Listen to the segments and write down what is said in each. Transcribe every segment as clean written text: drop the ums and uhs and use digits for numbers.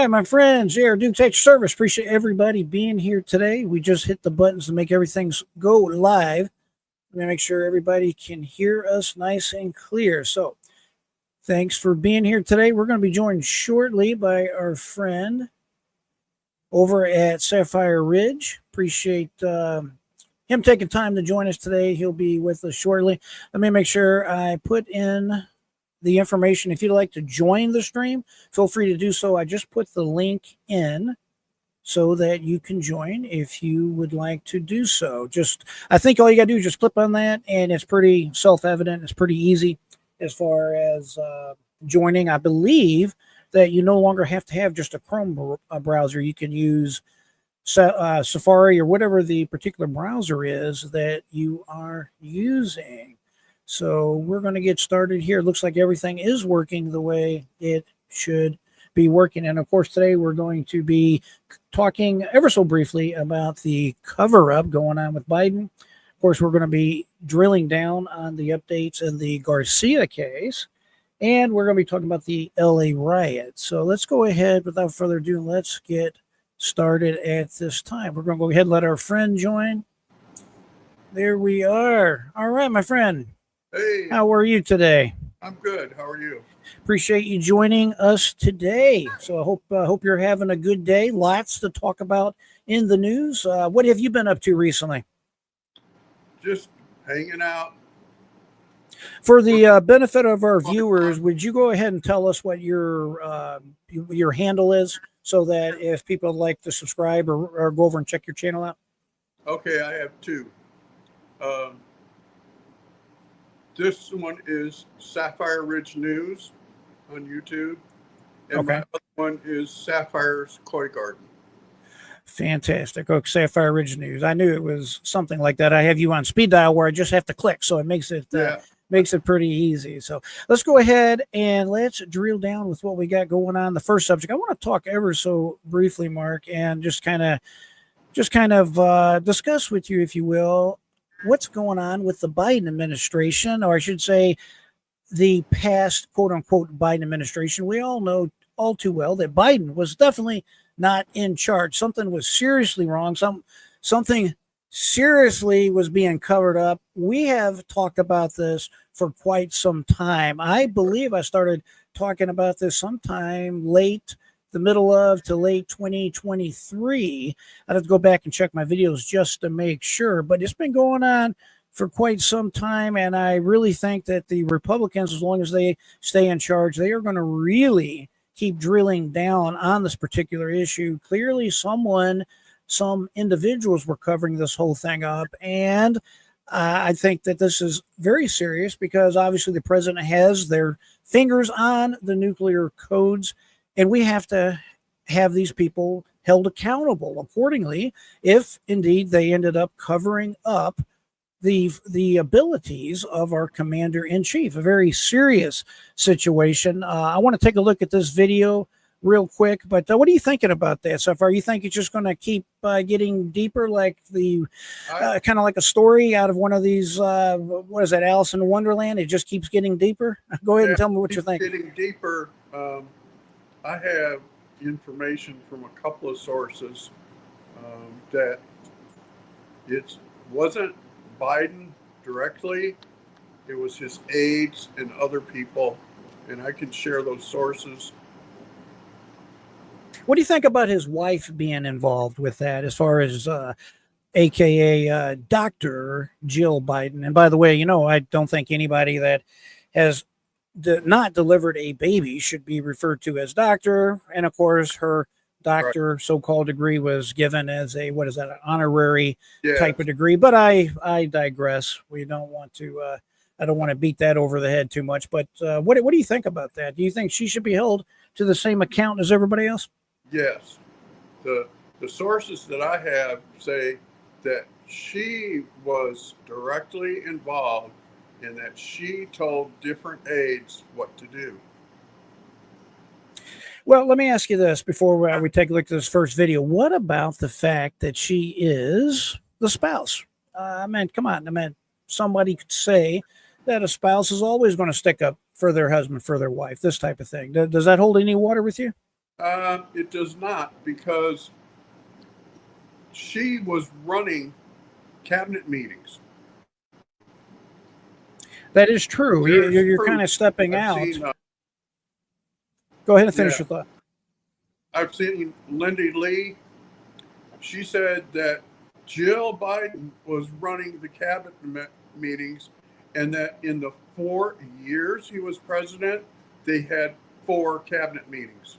right, my friends, here, Duke's H Service. Appreciate everybody being here today. We just hit the buttons to make everything go live. Let me make sure everybody can hear us nice and clear. So, thanks for being here today. We're going to be joined shortly by our friend over at Sapphire Ridge. Appreciate him taking time to join us today. He'll be with us shortly. Let me make sure I put in the information. If you'd like to join the stream, feel free to do so. I just put the link in so that you can join if you would like to do so. I think all you got to do is just click on that, and it's pretty self-evident. It's pretty easy as far as joining. I believe that you no longer have to have just a Chrome browser. You can use Safari or whatever the particular browser is that you are using. So we're going to get started here. It looks like everything is working the way it should be working. And of course, today we're going to be talking ever so briefly about the cover-up going on with Biden. Of course, we're going to be drilling down on the updates in the Garcia case. And we're going to be talking about the LA riot. So let's go ahead, without further ado, let's get started at this time. We're going to go ahead and let our friend join. There we are. All right, my friend. Hey. How are you today? I'm good. How are you? Appreciate you joining us today. So I hope you're having a good day. Lots to talk about in the news. What have you been up to recently? Just hanging out. For the benefit of our viewers, would you go ahead and tell us what your handle is, so that if people would like to subscribe or go over and check your channel out? Okay, I have two. This one is Sapphire Ridge News on YouTube, and my other one is Sapphire's Koi Garden. Fantastic. Okay, Sapphire Ridge News. I knew it was something like that. I have you on speed dial where I just have to click, so it makes it pretty easy. So let's go ahead and let's drill down with what we got going on. The first subject I want to talk ever so briefly, Mark, and just kind of discuss with you, if you will, what's going on with the Biden administration, or I should say the past quote unquote Biden administration. We all know all too well that Biden was definitely not in charge. Something was seriously wrong. Something seriously was being covered up. We have talked about this for quite some time. I believe I started talking about this sometime the middle of to late 2023. I'd have to go back and check my videos just to make sure, but it's been going on for quite some time. And I really think that the Republicans, as long as they stay in charge, they are going to really keep drilling down on this particular issue. Clearly some individuals were covering this whole thing up. And I think that this is very serious because obviously the president has their fingers on the nuclear codes, and we have to have these people held accountable accordingly if indeed they ended up covering up the abilities of our commander-in-chief. A very serious situation. I want to take a look at this video real quick, but what are you thinking about that so far? You think it's just going to keep getting deeper, like the kind of like a story out of one of these, what is that, Alice in Wonderland? It just keeps getting deeper? Go ahead and tell me what you think. Getting deeper. I have information from a couple of sources that it wasn't Biden directly. It was his aides and other people, and I can share those sources. What do you think about his wife being involved with that, as far as AKA Dr. Jill Biden? And by the way, I don't think anybody that has not delivered a baby should be referred to as doctor. And of course, her doctor so-called degree was given as a, what is that, an honorary type of degree. But I digress. We don't want to, I don't want to beat that over the head too much. But what do you think about that? Do you think she should be held to the same account as everybody else? Yes. The sources that I have say that she was directly involved and that she told different aides what to do. Well, let me ask you this before we take a look at this first video. What about the fact that she is the spouse? Come on. Somebody could say that a spouse is always going to stick up for their husband, for their wife, this type of thing. Does that hold any water with you? It does not, because she was running cabinet meetings. That is true. You're proof. kind of stepping I've out. seen, Go ahead and finish your thought. I've seen Lindy Lee. She said that Jill Biden was running the cabinet meetings, and that in the 4 years he was president, they had 4 cabinet meetings.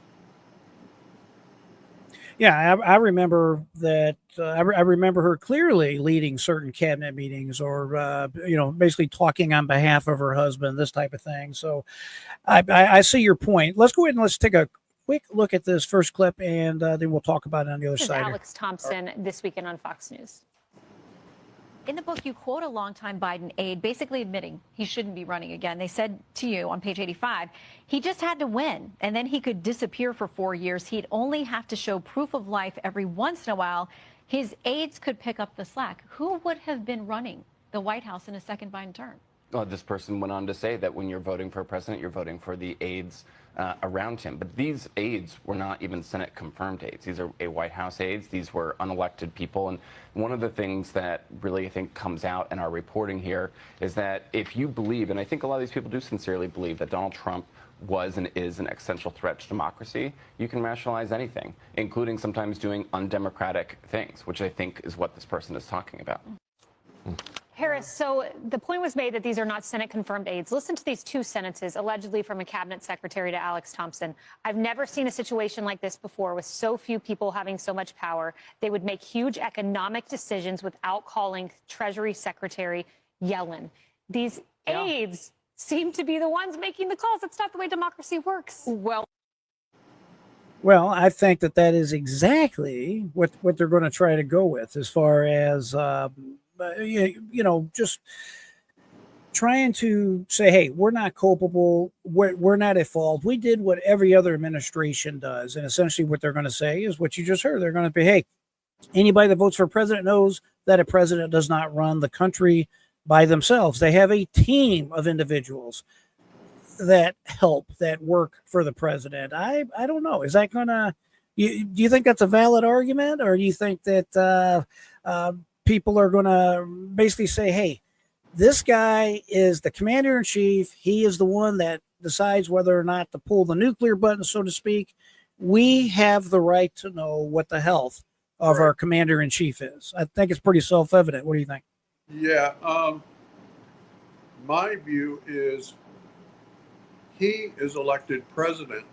Yeah, I remember that. I remember her clearly leading certain cabinet meetings, or basically talking on behalf of her husband, this type of thing. So, I see your point. Let's go ahead and let's take a quick look at this first clip, and then we'll talk about it on the other This is side. Alex Thompson this weekend on Fox News. In the book, you quote a longtime Biden aide basically admitting he shouldn't be running again. They said to you on page 85, he just had to win, and then he could disappear for 4 years. He'd only have to show proof of life every once in a while. His aides could pick up the slack. Who would have been running the White House in a second Biden term? Well, this person went on to say that when you're voting for a president, you're voting for the aides around him. But these aides were not even Senate confirmed aides. These are White House aides. These were unelected people. And one of the things that really, I think, comes out in our reporting here is that if you believe, and I think a lot of these people do sincerely believe, that Donald Trump was and is an existential threat to democracy, you can rationalize anything, including sometimes doing undemocratic things, which I think is what this person is talking about. Harris, so the point was made that these are not Senate-confirmed aides. Listen to these 2 sentences, allegedly from a cabinet secretary to Alex Thompson. I've never seen a situation like this before, with so few people having so much power. They would make huge economic decisions without calling Treasury Secretary Yellen. These aides seem to be the ones making the calls. That's not the way democracy works. Well, I think that is exactly what they're going to try to go with, as far as just trying to say, hey, we're not culpable, we're not at fault. We did what every other administration does, and essentially what they're going to say is what you just heard. They're going to be, hey, anybody that votes for president knows that a president does not run the country by themselves. They have a team of individuals that help, that work for the president. I don't know. Is that gonna? Do you think that's a valid argument, or do you think that people are gonna basically say, "Hey, this guy is the commander in chief. He is the one that decides whether or not to pull the nuclear button, so to speak. We have the right to know what the health of our commander in chief is." I think it's pretty self-evident. What do you think? Yeah. My view is he is elected president,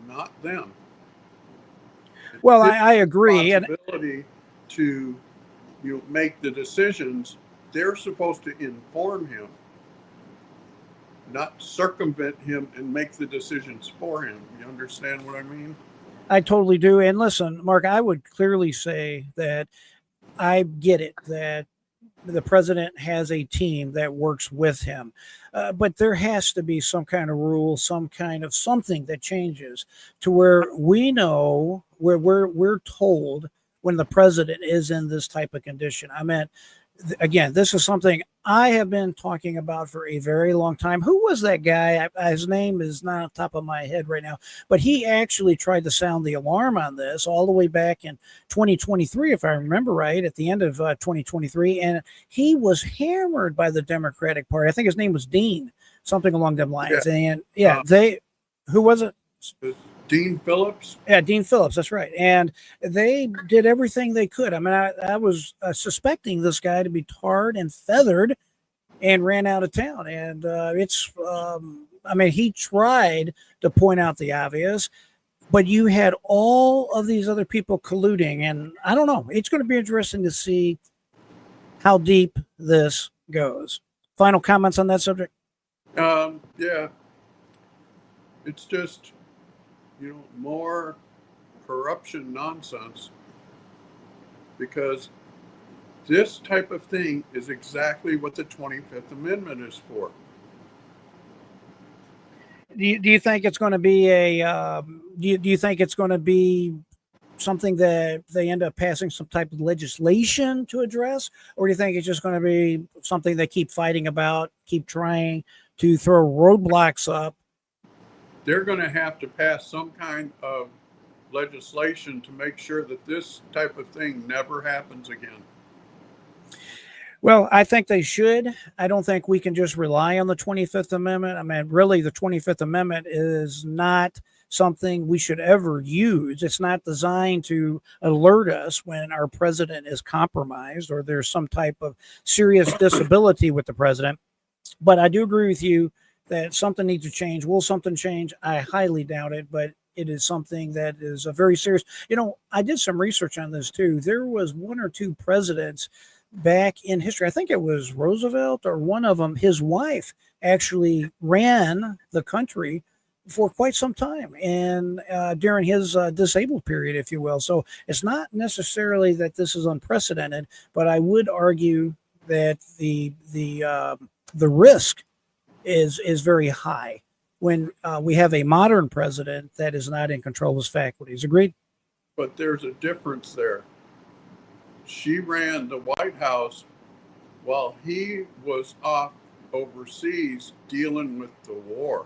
not them. Well, I agree. And responsibility to make the decisions. They're supposed to inform him, not circumvent him and make the decisions for him. You understand what I mean? I totally do. And listen, Mark, I would clearly say that I get it, that the president has a team that works with him. But there has to be some kind of rule, some kind of something that changes to where we know, where we're told when the president is in this type of condition. I mean, again, this is something I have been talking about for a very long time. Who was that guy? His name is not on top of my head right now, but he actually tried to sound the alarm on this all the way back in 2023, if I remember right, at the end of 2023. And he was hammered by the Democratic Party. I think his name was Dean, something along them lines. Yeah. And who was it? Dean Phillips. Yeah, Dean Phillips. That's right. And they did everything they could. I mean, I was suspecting this guy to be tarred and feathered and ran out of town. And he tried to point out the obvious, but you had all of these other people colluding. And I don't know. It's going to be interesting to see how deep this goes. Final comments on that subject? Yeah. It's just, more corruption nonsense, because this type of thing is exactly what the 25th Amendment is for. Do you think it's going to be do you think it's going to be something that they end up passing some type of legislation to address, or do you think it's just going to be something they keep fighting about, keep trying to throw roadblocks up? They're going to have to pass some kind of legislation to make sure that this type of thing never happens again? Well, I think they should. I don't think we can just rely on the 25th Amendment. I mean, really, the 25th Amendment is not something we should ever use. It's not designed to alert us when our president is compromised or there's some type of serious disability with the president. But I do agree with you that something needs to change. Will something change? I highly doubt it, but it is something that is a very serious. You know, I did some research on this too. There was one or two presidents back in history. I think it was Roosevelt or one of them. His wife actually ran the country for quite some time, and during his disabled period, if you will. So it's not necessarily that this is unprecedented, but I would argue that the risk is very high when we have a modern president that is not in control of his faculties. Agreed? But there's a difference there. She ran the White House while he was off overseas dealing with the war.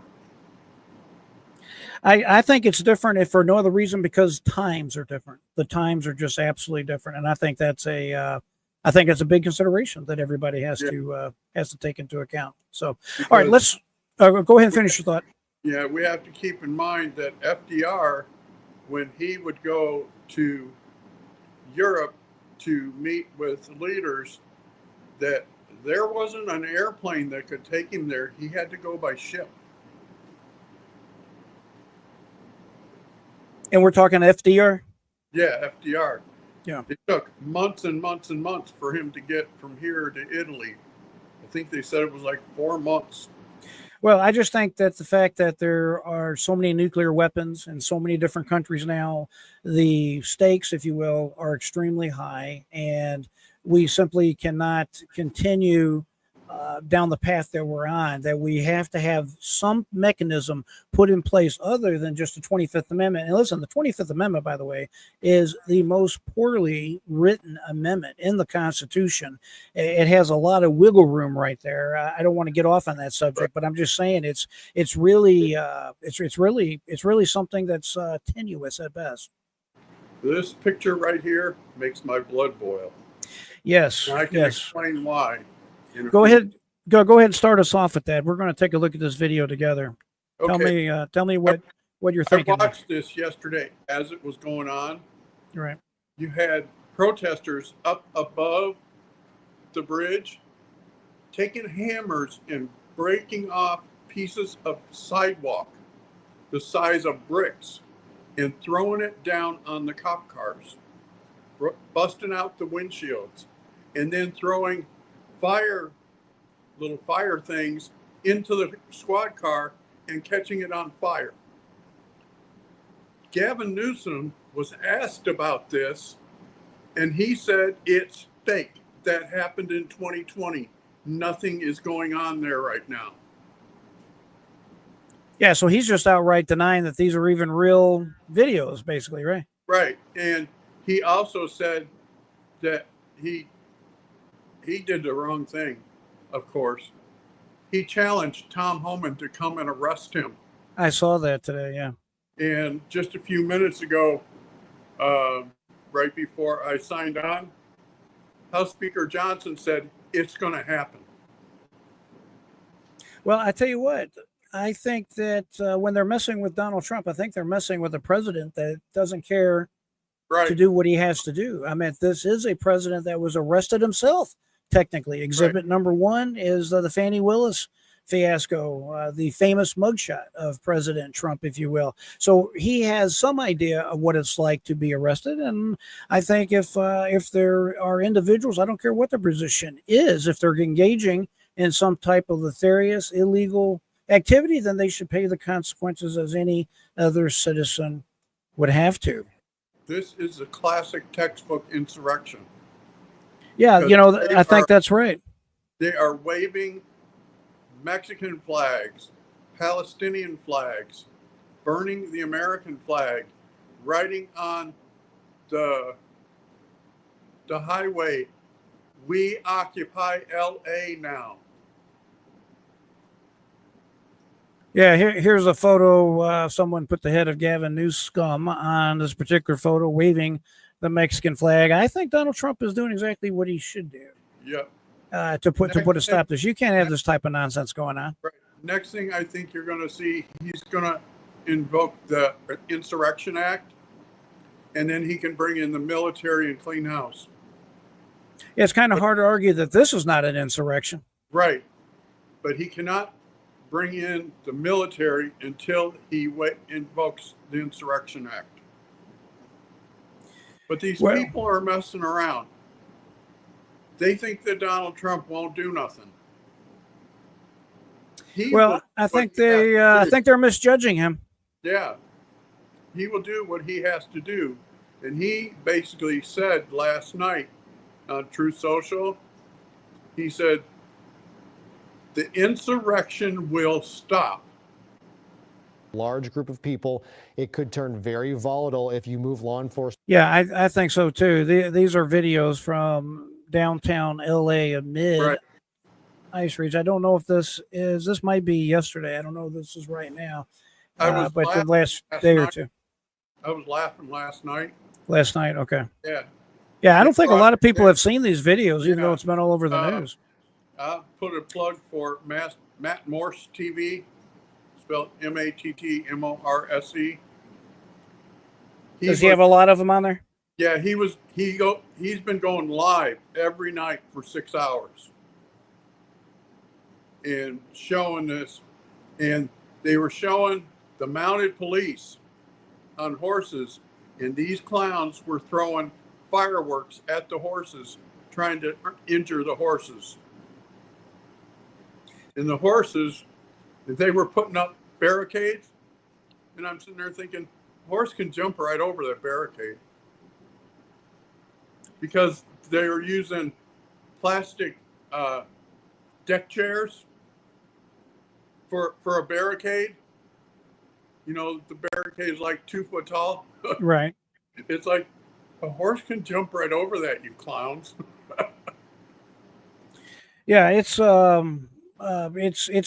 I think it's different if for no other reason because times are different. The times are just absolutely different, and I think that's a big consideration that everybody has to take into account. So, all right, let's go ahead and finish your thought. Yeah, we have to keep in mind that FDR, when he would go to Europe to meet with leaders, that there wasn't an airplane that could take him there. He had to go by ship. And we're talking FDR? Yeah, FDR. Yeah. It took months and months and months for him to get from here to Italy. I think they said it was like 4 months. Well, I just think that the fact that there are so many nuclear weapons in so many different countries now, the stakes, if you will, are extremely high, and we simply cannot continue down the path that we're on, that we have to have some mechanism put in place other than just the 25th Amendment. And listen, the 25th Amendment, by the way, is the most poorly written amendment in the Constitution. It has a lot of wiggle room right there. I don't want to get off on that subject, but I'm just saying it's really something that's tenuous at best. This picture right here makes my blood boil. Yes. And I can explain why. Go ahead and start us off with that. We're going to take a look at this video together. Okay. Tell me what you're thinking. I watched this yesterday as it was going on. Right. You had protesters up above the bridge taking hammers and breaking off pieces of sidewalk the size of bricks and throwing it down on the cop cars, busting out the windshields, and then throwing little fire things into the squad car and catching it on fire. Gavin Newsom was asked about this, and he said it's fake. That happened in 2020. Nothing is going on there right now. Yeah, so he's just outright denying that these are even real videos, basically, right? Right. And he also said that he did the wrong thing, of course. He challenged Tom Homan to come and arrest him. I saw that today, yeah. And just a few minutes ago, right before I signed on, House Speaker Johnson said it's going to happen. Well, I tell you what, I think that when they're messing with Donald Trump, I think they're messing with a president that doesn't care to do what he has to do. I mean, this is a president that was arrested himself, technically. Exhibit number one is the Fani Willis fiasco, the famous mugshot of President Trump, if you will. So he has some idea of what it's like to be arrested. And I think if there are individuals, I don't care what their position is, if they're engaging in some type of nefarious, illegal activity, then they should pay the consequences as any other citizen would have to. This is a classic textbook insurrection. Yeah, I think that's right. They are waving Mexican flags, Palestinian flags, burning the American flag, riding on the highway. We occupy LA now. Yeah, here's a photo. Someone put the head of Gavin Newsom on this particular photo, waving the Mexican flag. I think Donald Trump is doing exactly what he should do. Yeah. To put a stop to this. You can't have this type of nonsense going on. Right. Next thing I think you're going to see, he's going to invoke the Insurrection Act, and then he can bring in the military and clean house. Yeah, it's kind of hard to argue that this is not an insurrection. Right. But he cannot bring in the military until he invokes the Insurrection Act. But these people are messing around. They think that Donald Trump won't do nothing. I think they're misjudging him. Yeah. He will do what he has to do. And he basically said last night on Truth Social, he said, the insurrection will stop. Large group of people, it could turn very volatile if you move law enforcement. Yeah, I think so too. These are videos from downtown LA amid ice rage. I don't know if this might be yesterday. I don't know if this is right now. But the last day or two. I was laughing last night. Last night, okay. Yeah. Yeah, I don't think a lot of people have seen these videos, even though it's been all over the news. I'll put a plug for Matt Morse TV, spelled MATTMORSE. Does he have a lot of them on there? Yeah, he's been going live every night for 6 hours and showing this. And they were showing the mounted police on horses, and these clowns were throwing fireworks at the horses, trying to injure the horses. And the horses, they were putting up barricades, and I'm sitting there thinking, horse can jump right over that barricade, because they were using plastic deck chairs for a barricade. You know, the barricade is like 2 foot tall. Right. It's like a horse can jump right over that, you clowns. Yeah, it's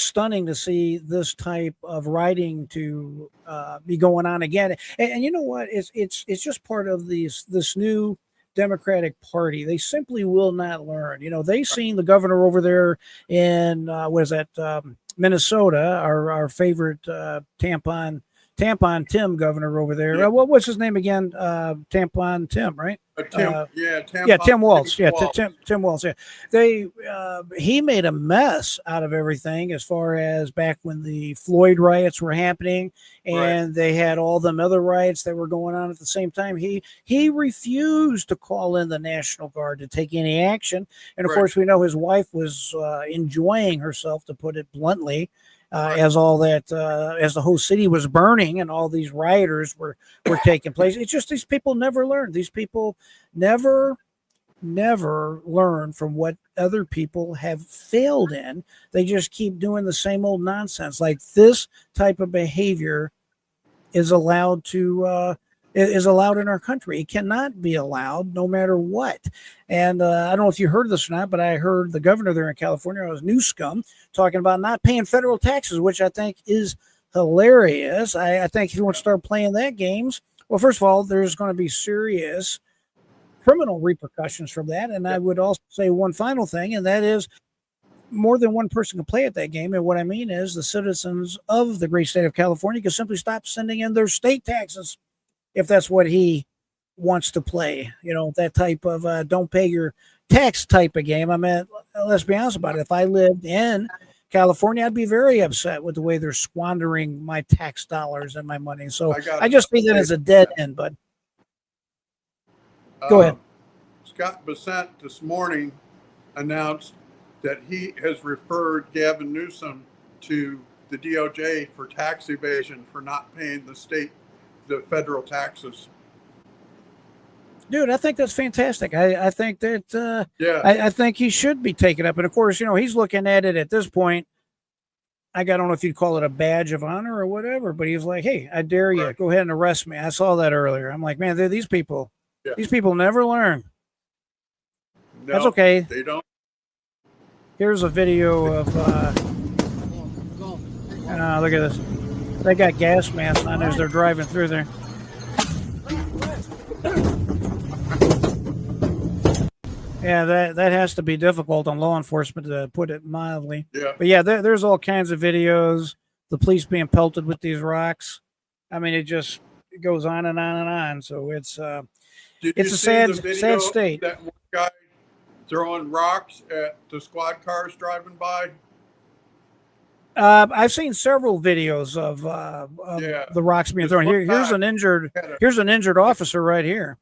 stunning to see this type of writing to be going on again. And you know what? It's just part of this new Democratic Party. They simply will not learn. You know, they seen the governor over there in Minnesota, our favorite tampon Tim governor over there. Yeah. What's his name again? Tampon Tim, right? Tim Walz. Tim Walz. Yeah, he made a mess out of everything as far as back when the Floyd riots were happening, and they had all them other riots that were going on at the same time. He refused to call in the National Guard to take any action, and of course we know his wife was enjoying herself, to put it bluntly. As the whole city was burning and all these rioters were taking place. It's just these people never learn. These people never learn from what other people have failed in. They just keep doing the same old nonsense. Like this type of behavior is allowed in our country. It cannot be allowed no matter what. And I don't know if you heard this or not, but I heard the governor there in California, Newsom, talking about not paying federal taxes, which I think is hilarious. I think if you want to start playing that games, well, first of all, there's going to be serious criminal repercussions from that. And I would also say one final thing, and that is more than one person can play at that game. And what I mean is the citizens of the great state of California can simply stop sending in their state taxes if that's what he wants to play, you know, that type of don't pay your tax type of game. I mean, let's be honest about it. If I lived in California, I'd be very upset with the way they're squandering my tax dollars and my money. So I just see that as a dead end, bud. Go ahead. Scott Bessent this morning announced that he has referred Gavin Newsom to the DOJ for tax evasion for not paying the federal taxes. Dude, I think that's fantastic. I think that I think he should be taken up. And of course, you know, he's looking at it at this point. I don't know if you'd call it a badge of honor or whatever, but he's like, hey, I dare you, go ahead and arrest me. I saw that earlier. I'm like, man, these people never learn. No, that's okay. They don't. Here's a video of Look at this. They got gas masks on as they're driving through there. Yeah, that has to be difficult on law enforcement, to put it mildly. Yeah. But yeah, there's all kinds of videos. The police being pelted with these rocks. I mean, it goes on and on and on. So it's Did it's you a see sad the video state. that one guy throwing rocks at the squad cars driving by? I've seen several videos of Yeah. the rocks being This thrown. one Here's guy an injured had a- here's an injured officer right here.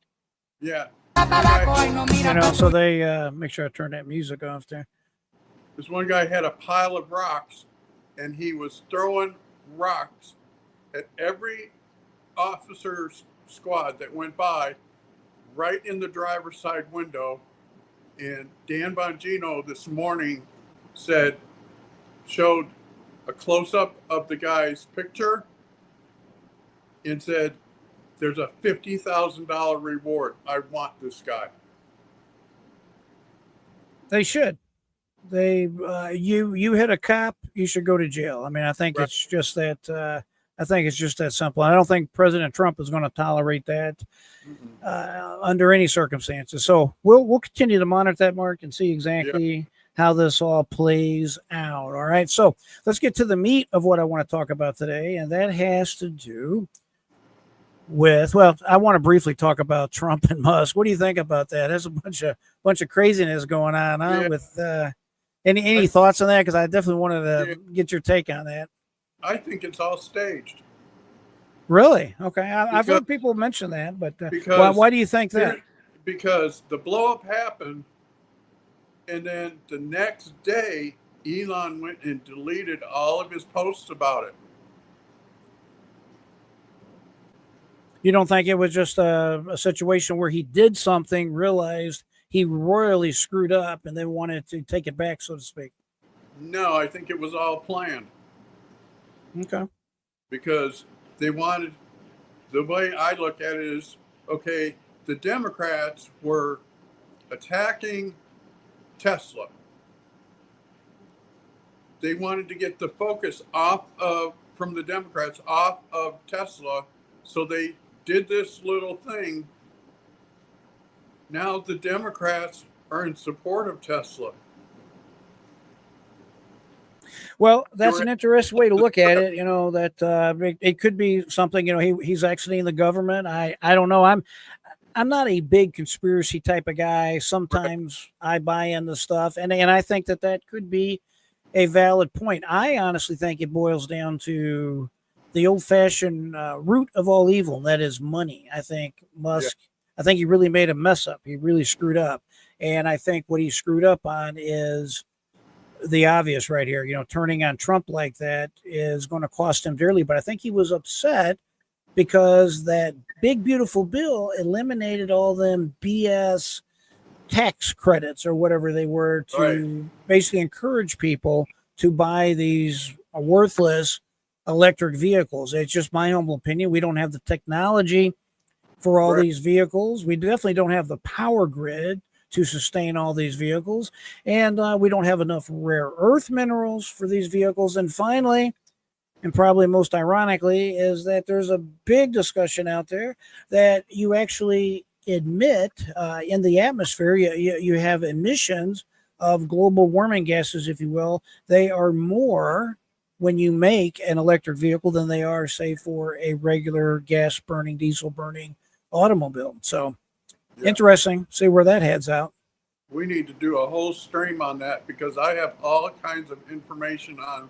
Yeah. You know, so they make sure I turn that music off there. This one guy had a pile of rocks, and he was throwing rocks at every officer's squad that went by, right in the driver's side window. And Dan Bongino this morning showed a close-up of the guy's picture and said, "There's a $50,000 reward. I want this guy." They should. You hit a cop, you should go to jail. I mean, I think Right. it's just that. I think it's just that simple. I don't think President Trump is going to tolerate that under any circumstances. So we'll continue to monitor that, Mark, and see exactly how this all plays out. All right. So let's get to the meat of what I want to talk about today, and that has to do with, well, I want to briefly talk about Trump and Musk. What do you think about that? There's a bunch of craziness going on, huh? Yeah. With any thoughts on that? Because I definitely wanted to get your take on that. I think it's all staged. Really? Okay. I've Because- heard people mention that, but because why do you think that? Because the blow up happened, and then the next day, Elon went and deleted all of his posts about it. You don't think it was just a situation where he did something, realized he royally screwed up, and then wanted to take it back, so to speak? No, I think it was all planned Okay. because they wanted. The way I look at it is, okay, the Democrats were attacking Tesla. They wanted to get the focus from the Democrats off of Tesla, so they did this little thing. Now the Democrats are in support of Tesla. Well, that's an interesting way to look at it. You know, that it could be something. You know, he's exiting the government. I don't know. I'm not a big conspiracy type of guy. Sometimes I buy into stuff, and I think that could be a valid point. I honestly think it boils down to the old-fashioned root of all evil, and that is money. I think Musk. Yeah. I think he really made a mess up. He really screwed up, and I think what he screwed up on is the obvious right here. You know, turning on Trump like that is going to cost him dearly. But I think he was upset because that big beautiful bill eliminated all them BS tax credits or whatever they were to basically encourage people to buy these worthless electric vehicles. It's just my humble opinion. We don't have the technology for all these vehicles. We definitely don't have the power grid to sustain all these vehicles. And we don't have enough rare earth minerals for these vehicles. And finally, and probably most ironically, is that there's a big discussion out there that you actually admit in the atmosphere, you have emissions of global warming gases, if you will. They are more when you make an electric vehicle than they are, say, for a regular gas burning, diesel burning automobile. So interesting. See where that heads out. We need to do a whole stream on that because I have all kinds of information on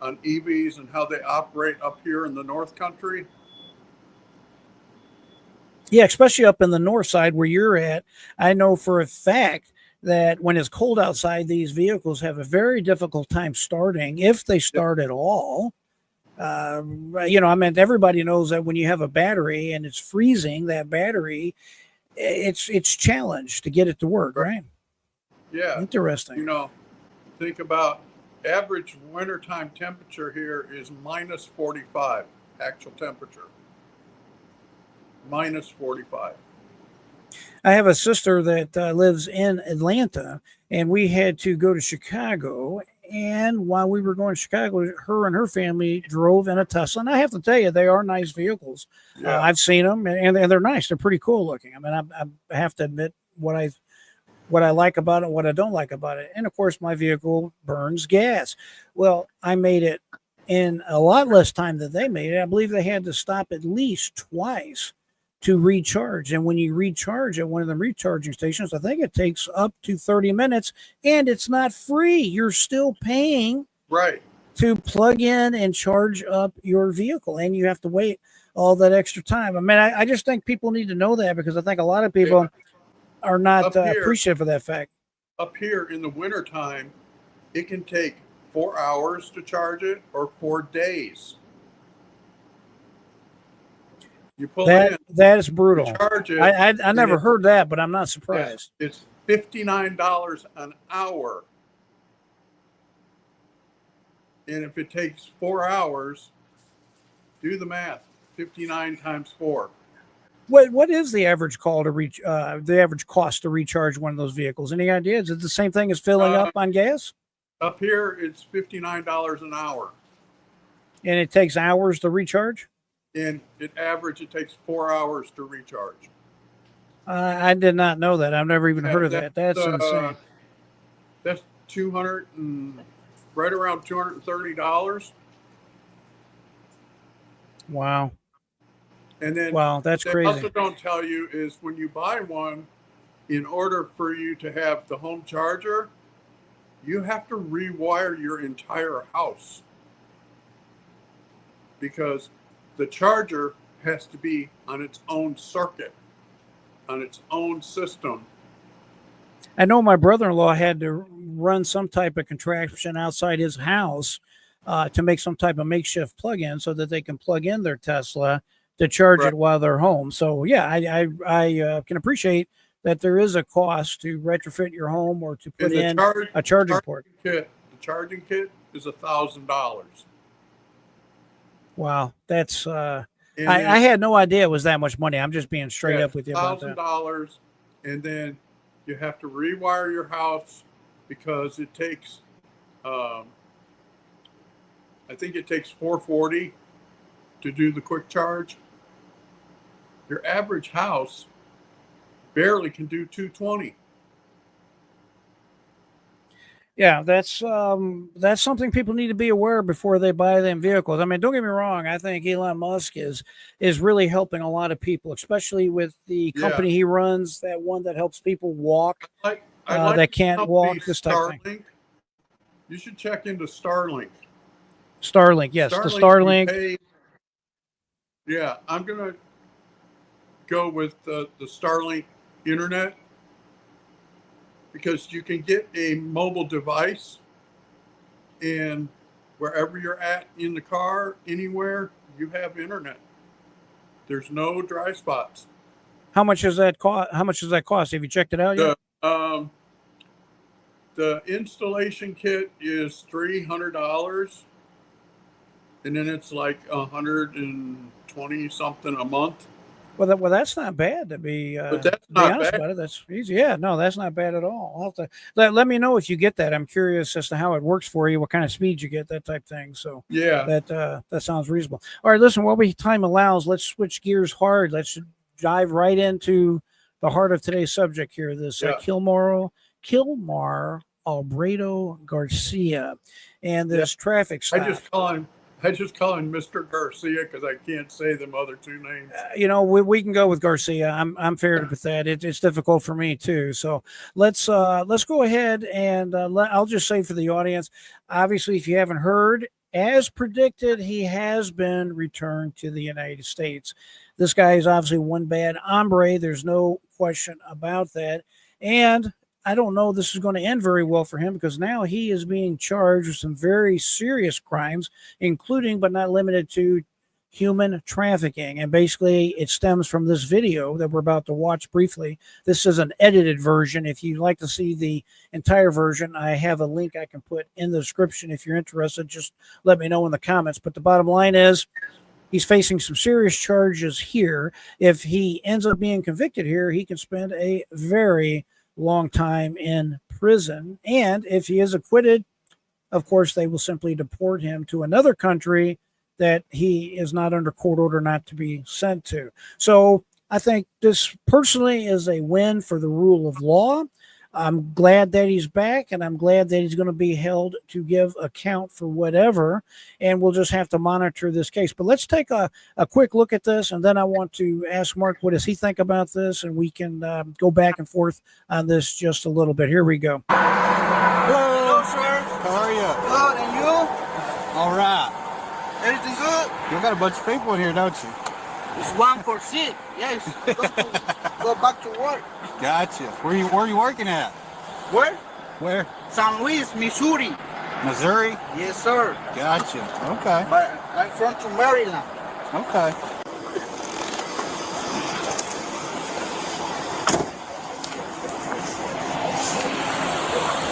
EVs and how they operate up here in the North Country. Yeah, especially up in the north side where you're at. I know for a fact that when it's cold outside, these vehicles have a very difficult time starting, if they start at all. You know, I mean, everybody knows that when you have a battery and it's freezing, that battery, it's challenged to get it to work, right? Yeah. Interesting. You know, think about average wintertime temperature here is minus 45, actual temperature. Minus 45. I have a sister that lives in Atlanta, and we had to go to Chicago, and while we were going to Chicago, her and her family drove in a Tesla. And I have to tell you, they are nice vehicles. Yeah. I've seen them, and they're nice. They're pretty cool looking. I mean, I have to admit what I like about it, what I don't like about it. And of course, my vehicle burns gas. Well, I made it in a lot less time than they made it. I believe they had to stop at least twice to recharge. And when you recharge at one of the recharging stations, I think it takes up to 30 minutes, and it's not free. You're still paying Right. to plug in and charge up your vehicle, and you have to wait all that extra time. I mean, I just think people need to know that, because I think a lot of people are not Up here- appreciative of that fact. Up here in the wintertime, it can take 4 hours to charge it or 4 days. You pull in, That is brutal. you charge it. I never and heard that, but I'm not it's, surprised. it's $59 an hour. And if it takes 4 hours, do the math. 59 times 4. What is the average call to reach? The average cost to recharge one of those vehicles? Any idea? Is it the same thing as filling up on gas? Up here, it's $59 an hour. And it takes hours to recharge? And it takes 4 hours to recharge. I did not know that. I've never even heard of that. That's insane. That's right around $230. Wow. And then Wow, that's they crazy. also don't tell you is when you buy one, in order for you to have the home charger, you have to rewire your entire house, because the charger has to be on its own circuit, on its own system. I know my brother-in-law had to run some type of contraption outside his house to make some type of makeshift plug-in so that they can plug in their Tesla to charge it while they're home. So yeah, I can appreciate that there is a cost to retrofit your home or to put in a charging port. The charging kit is $1,000. Wow, that's I had no idea it was that much money. I'm just being straight up with you about that. $1,000, and then you have to rewire your house, because it takes, I think it takes 440 to do the quick charge. Your average house barely can do 220. Yeah, that's something people need to be aware of before they buy them vehicles. I mean, don't get me wrong. I think Elon Musk is really helping a lot of people, especially with the company he runs, that one that helps people walk that can't walk, this type of thing. You should check into Starlink. Starlink, yes, the Starlink. Yeah, I'm gonna go with the Starlink internet, because you can get a mobile device, and wherever you're at in the car, anywhere, you have internet. There's no dry spots. How much does that cost? How much does that cost? Have you checked it out yet? The installation kit is $300, and then it's like $120 something a month. Well, that's not bad to be. But that's be not honest bad. about it. That's easy. Yeah, no, that's not bad at all. I'll have to let me know if you get that. I'm curious as to how it works for you, what kind of speed you get, that type of thing. So yeah, that sounds reasonable. All right, listen, while time allows, let's switch gears hard. Let's dive right into the heart of today's subject here. This Kilmar Abrego Garcia and this traffic stop. I just call him Mr. Garcia because I can't say them other two names. We can go with Garcia. I'm fair with that. It's difficult for me too. So let's go ahead and I'll just say for the audience, obviously, if you haven't heard, as predicted, he has been returned to the United States. This guy is obviously one bad hombre. There's no question about that. And I don't know this is going to end very well for him, because now he is being charged with some very serious crimes, including but not limited to human trafficking. And basically, it stems from this video that we're about to watch briefly. This is an edited version. If you'd like to see the entire version, I have a link I can put in the description. If you're interested, just let me know in the comments. But the bottom line is, he's facing some serious charges here. If he ends up being convicted here, he can spend a very long time in prison. And if he is acquitted, of course, they will simply deport him to another country that he is not under court order not to be sent to. So I think this personally is a win for the rule of law. I'm glad that he's back, and I'm glad that he's going to be held to give account for whatever, and we'll just have to monitor this case. But let's take a quick look at this, and then I want to ask Mark, what does he think about this, and we can go back and forth on this just a little bit. Here we go. Hello, sir. How are you? Good, and you? All right. Everything good? You got a bunch of people in here, don't you? It's 1 for 6. Yes. Go back to work. Gotcha. Where are you working at? Where? Where? San Luis, Missouri. Missouri? Yes, sir. Gotcha. Okay. But I'm from to Maryland. Okay.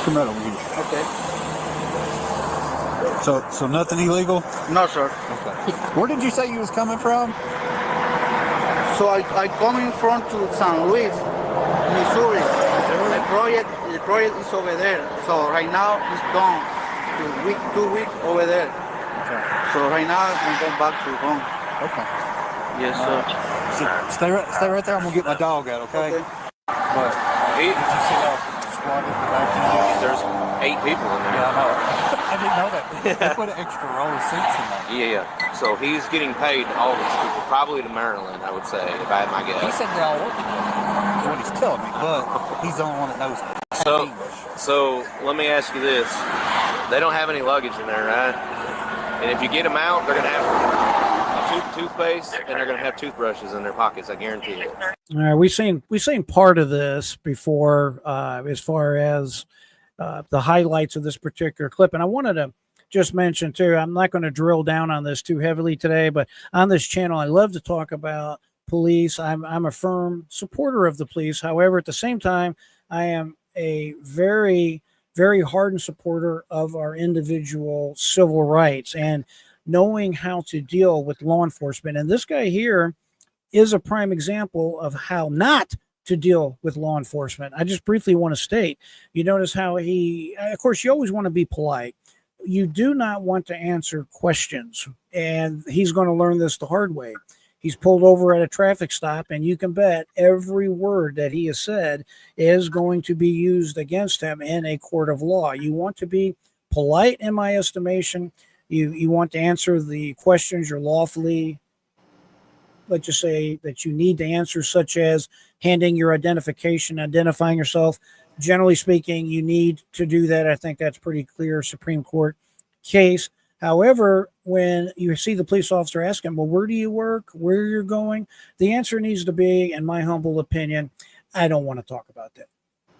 Come right over here. Okay. So nothing illegal? No, sir. Okay. Where did you say you was coming from? So I coming from to San Luis, Missouri. The project is over there. So right now it's done. 2 weeks over there. Okay. So right now I'm going back to home. Okay. Yes, sir. So stay right there. I'm gonna get my dog out. Okay. Okay. But did you see how squatted in the back? There's 8 people in there. Yeah, I know. I didn't know that. They put an extra row of seats in there. Yeah. So he's getting paid, all these people, probably to Maryland, I would say, if I had my He guess. said they all work together. That's what he's telling me, but he's the only one that knows English. So let me ask you this. They don't have any luggage in there, right? And if you get them out, they're going to have a toothpaste and they're going to have toothbrushes in their pockets, I guarantee it. All right, we've seen part of this before, as far as the highlights of this particular clip, and I wanted to just mention too. I'm not going to drill down on this too heavily today, but on this channel, I love to talk about police. I'm a firm supporter of the police. However, at the same time, I am a very, very hardened supporter of our individual civil rights and knowing how to deal with law enforcement. And this guy here is a prime example of how not to deal with law enforcement. I just briefly want to state, you notice how of course, you always want to be polite. You do not want to answer questions, and he's going to learn this the hard way. He's pulled over at a traffic stop, and you can bet every word that he has said is going to be used against him in a court of law. You want to be polite, in my estimation. You want to answer the questions you're lawfully, let's just say, that you need to answer, such as handing your identification, identifying yourself. Generally speaking, you need to do that. I think that's pretty clear Supreme Court case. However, when you see the police officer ask him, well, where do you work, where you're going, the answer needs to be, in my humble opinion, I don't want to talk about that.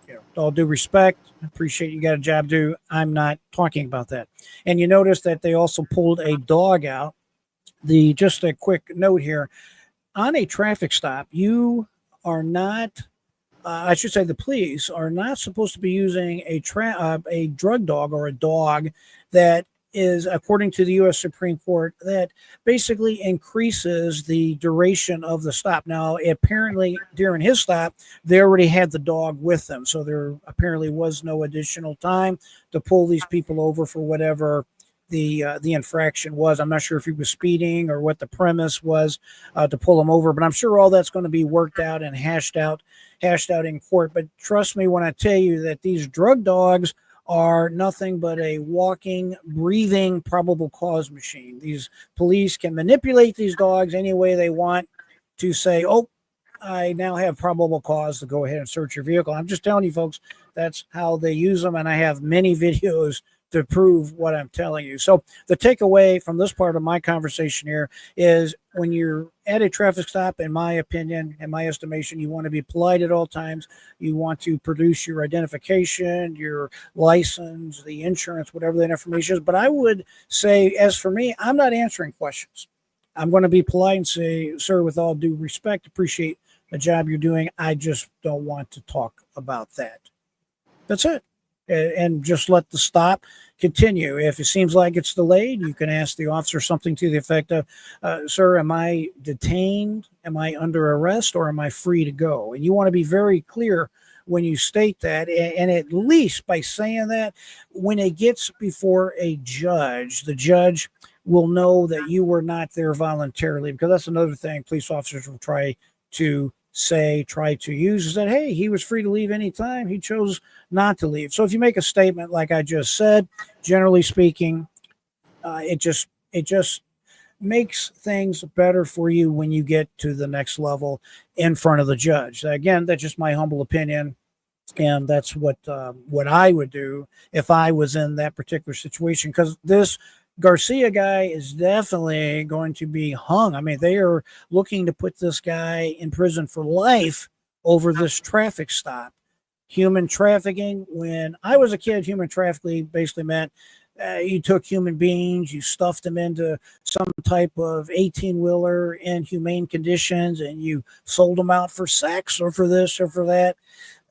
You know, with all due respect, appreciate you got a job to do. I'm not talking about that. And you notice that they also pulled a dog out. Just a quick note here, on a traffic stop, you are not, I should say the police are not supposed to be using a drug dog or a dog that is, according to the U.S. Supreme Court, that basically increases the duration of the stop. Now, apparently during his stop, they already had the dog with them. So there apparently was no additional time to pull these people over for whatever the infraction was. I'm not sure if he was speeding or what the premise was to pull him over, but I'm sure all that's going to be worked out and hashed out in court. But trust me when I tell you that these drug dogs are nothing but a walking, breathing probable cause machine. These police can manipulate these dogs any way they want to say, oh, I now have probable cause to go ahead and search your vehicle. I'm just telling you, folks, that's how they use them. And I have many videos to prove what I'm telling you. So the takeaway from this part of my conversation here is when you're at a traffic stop, in my opinion, in my estimation, you want to be polite at all times. You want to produce your identification, your license, the insurance, whatever that information is. But I would say, as for me, I'm not answering questions. I'm going to be polite and say, sir, with all due respect, appreciate the job you're doing. I just don't want to talk about that. That's it. And just let the stop continue. If it seems like it's delayed, you can ask the officer something to the effect of, sir, am I detained? Am I under arrest, or am I free to go? And you want to be very clear when you state that. And at least by saying that, when it gets before a judge, the judge will know that you were not there voluntarily, because that's another thing police officers will try to use, is that, hey, he was free to leave anytime, he chose not to leave. So if you make a statement like I just said, generally speaking, it just makes things better for you when you get to the next level in front of the judge. Again, that's just my humble opinion, and that's what I would do if I was in that particular situation, because this Garcia guy is definitely going to be hung. I mean, they are looking to put this guy in prison for life over this traffic stop. Human trafficking. When I was a kid, human trafficking basically meant you took human beings, you stuffed them into some type of 18-wheeler in humane conditions, and you sold them out for sex or for this or for that.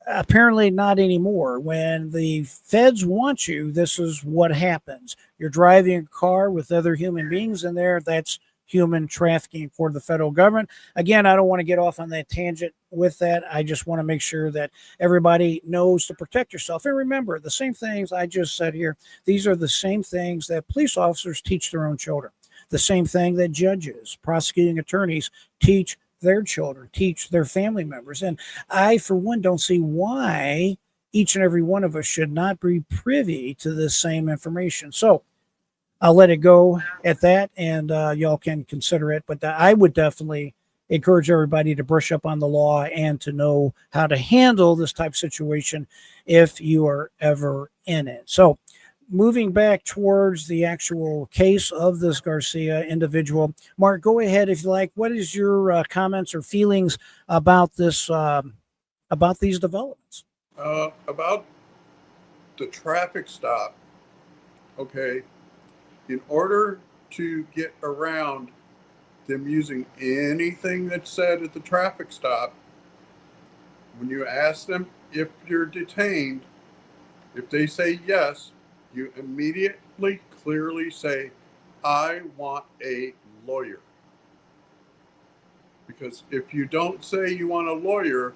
Apparently not anymore. When the feds want you, this is what happens. You're driving a car with other human beings in there. That's human trafficking for the federal government. Again, I don't want to get off on that tangent with that. I just want to make sure that everybody knows to protect yourself. And remember, the same things I just said here, these are the same things that police officers teach their own children. The same thing that judges, prosecuting attorneys teach their children, teach their family members. And I, for one, don't see why each and every one of us should not be privy to this same information. So I'll let it go at that, and y'all can consider it. But I would definitely encourage everybody to brush up on the law and to know how to handle this type of situation if you are ever in it. So moving back towards the actual case of this Garcia individual, Mark, go ahead if you like. What is your comments or feelings about this, about these developments? About the traffic stop. Okay, in order to get around them using anything that's said at the traffic stop, when you ask them if you're detained, if they say yes, you immediately clearly say, I want a lawyer. Because if you don't say you want a lawyer,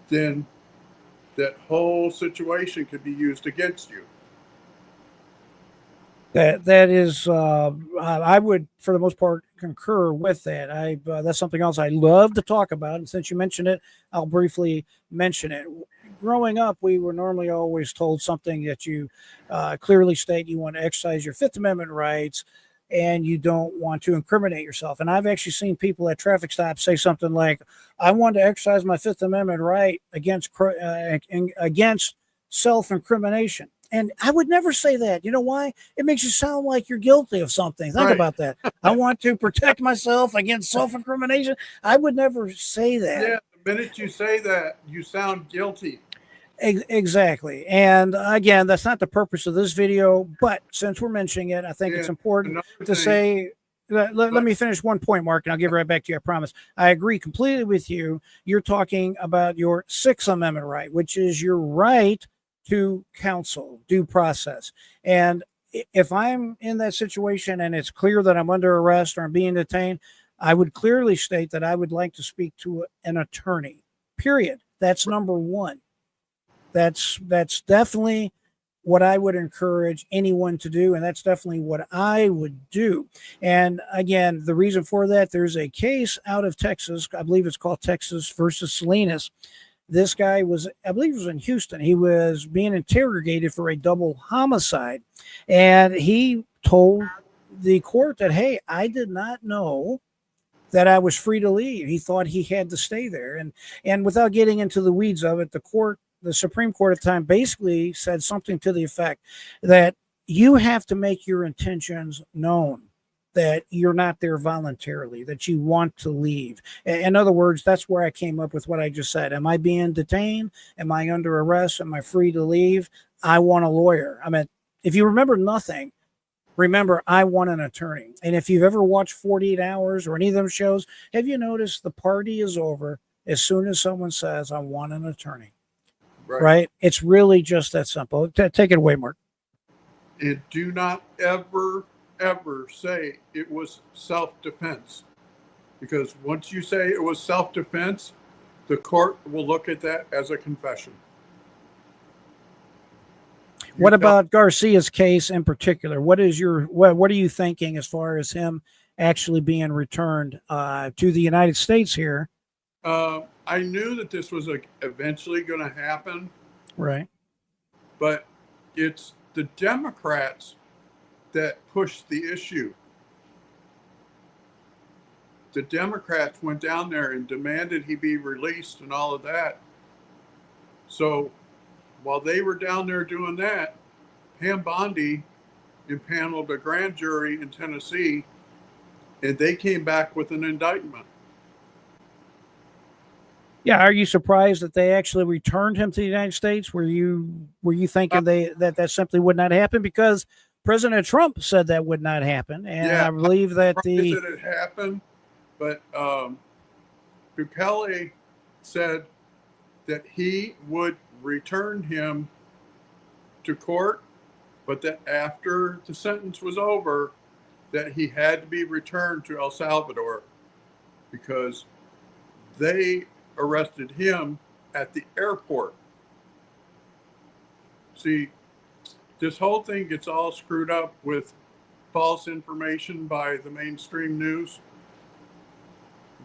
then that whole situation could be used against you. That is, I would, for the most part, concur with that. That's something else I love to talk about, and since you mentioned it, I'll briefly mention it. Growing up, we were normally always told something that you clearly state you want to exercise your Fifth Amendment rights, and you don't want to incriminate yourself. And I've actually seen people at traffic stops say something like, "I want to exercise my Fifth Amendment right against self-incrimination." And I would never say that. You know why? It makes you sound like you're guilty of something. Think about that. I want to protect myself against self-incrimination. I would never say that. Yeah, the minute you say that, you sound guilty. Exactly. And again, that's not the purpose of this video, but since we're mentioning it, I think it's important to say, let me finish one point, Mark, and I'll give it right back to you, I promise. I agree completely with you. You're talking about your Sixth Amendment right, which is your right to counsel, due process. And if I'm in that situation and it's clear that I'm under arrest or I'm being detained, I would clearly state that I would like to speak to an attorney, period. That's number one. That's definitely what I would encourage anyone to do, and that's definitely what I would do. And again, the reason for that, there's a case out of Texas, I believe it's called Texas versus Salinas. This guy was, I believe it was in Houston. He was being interrogated for a double homicide. And he told the court that, hey, I did not know that I was free to leave. He thought he had to stay there. And without getting into the weeds of it, the Supreme Court at the time basically said something to the effect that you have to make your intentions known, that you're not there voluntarily, that you want to leave. In other words, that's where I came up with what I just said. Am I being detained? Am I under arrest? Am I free to leave? I want a lawyer. I mean, if you remember nothing, remember, I want an attorney. And if you've ever watched 48 Hours or any of them shows, have you noticed the party is over as soon as someone says, I want an attorney? Right? It's really just that simple. Take it away, Mark. And do not ever say it was self-defense, because once you say it was self-defense, the court will look at that as a confession. What about Garcia's case in particular? What are you thinking as far as him actually being returned to the United States here? I knew that this was eventually going to happen, Right. but it's the Democrats that pushed the issue. The Democrats went down there and demanded he be released and all of that. So while they were down there doing that, Pam Bondi impaneled a grand jury in Tennessee, and they came back with an indictment. Yeah. Are you surprised that they actually returned him to the United States? Were you thinking that simply would not happen? Because President Trump said that would not happen, and Yeah, I believe that it happened, but Bukele said that he would return him to court, but that after the sentence was over, that he had to be returned to El Salvador because they arrested him at the airport. See, this whole thing gets all screwed up with false information by the mainstream news.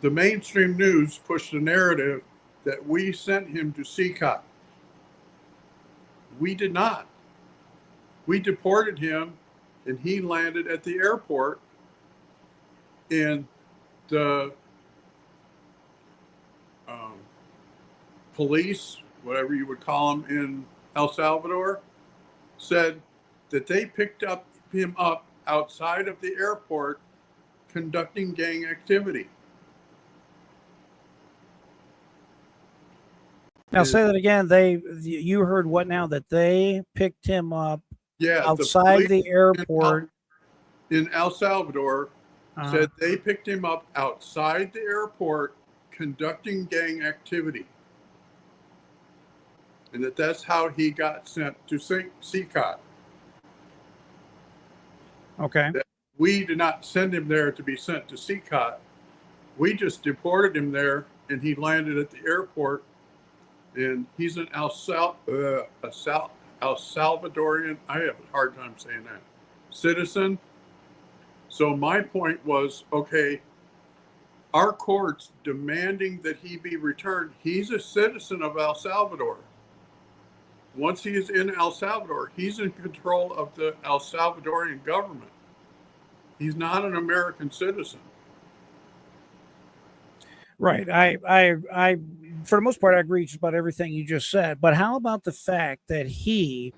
The mainstream news pushed the narrative that we sent him to CCOT. We did not. We deported him, and he landed at the airport, and the police, whatever you would call them in El Salvador, said that they picked him up outside of the airport conducting gang activity. Now say that again. You heard what now? That they picked him up outside the airport in El Salvador. Said they picked him up outside the airport conducting gang activity, and that's how he got sent to CCOT. Okay. We did not send him there to be sent to CCOT. We just deported him there, and he landed at the airport. And he's an El Salvadorian, I have a hard time saying that, citizen. So my point was, okay, our court's demanding that he be returned. He's a citizen of El Salvador. Once he is in El Salvador, he's in control of the El Salvadorian government. He's not an American citizen. Right. I for the most part, I agree just about everything you just said. But how about the fact that he,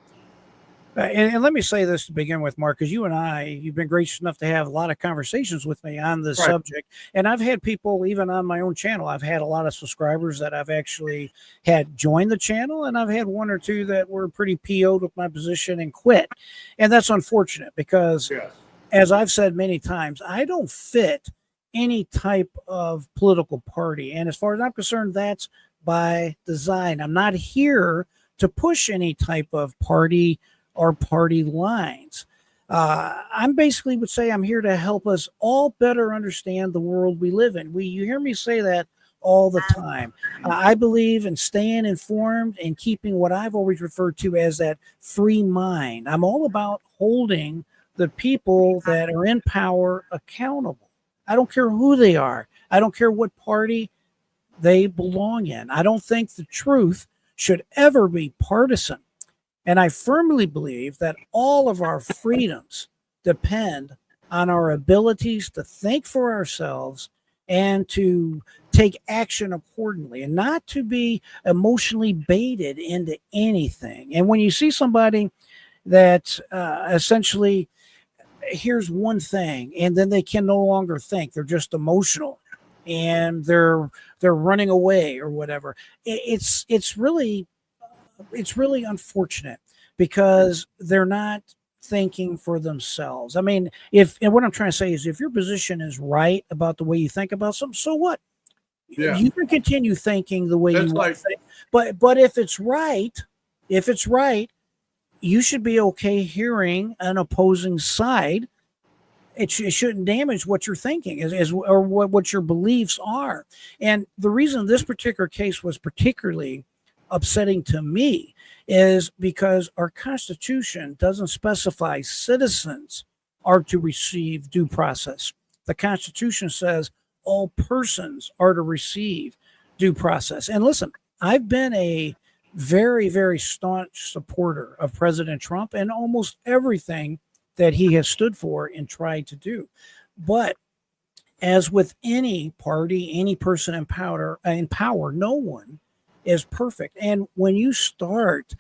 and let me say this to begin with, Mark, because you've been gracious enough to have a lot of conversations with me on this subject. And I've had people, even on my own channel, I've had a lot of subscribers that I've actually had join the channel. And I've had one or two that were pretty PO'd with my position and quit. And that's unfortunate because, as I've said many times, I don't fit any type of political party. And as far as I'm concerned, that's by design. I'm not here to push any type of party or party lines. I'm basically would say I'm here to help us all better understand the world we live in. You hear me say that all the time. I believe in staying informed and keeping what I've always referred to as that free mind. I'm all about holding the people that are in power accountable. I don't care who they are. I don't care what party they belong in. I don't think the truth should ever be partisan. And I firmly believe that all of our freedoms depend on our abilities to think for ourselves and to take action accordingly and not to be emotionally baited into anything. And when you see somebody that essentially here's one thing and then they can no longer think, they're just emotional and they're running away or whatever, it's really unfortunate because they're not thinking for themselves. I mean, and what I'm trying to say is if your position is right about the way you think about something, so what? Yeah. You can continue thinking the way you want to think. But if it's right, you should be okay hearing an opposing side it shouldn't damage what you're thinking or what your beliefs are. And the reason this particular case was particularly upsetting to me is because our Constitution doesn't specify citizens are to receive due process. The Constitution says all persons are to receive due process. And listen, I've been a very, very staunch supporter of President Trump and almost everything that he has stood for and tried to do. But as with any party, any person in power, no one is perfect. And when you start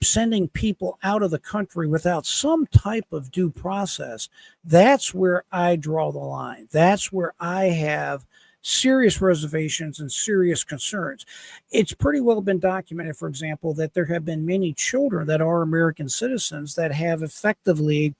sending people out of the country without some type of due process, that's where I draw the line. That's where I have serious reservations and serious concerns. It's pretty well been documented, for example, that there have been many children that are American citizens that have effectively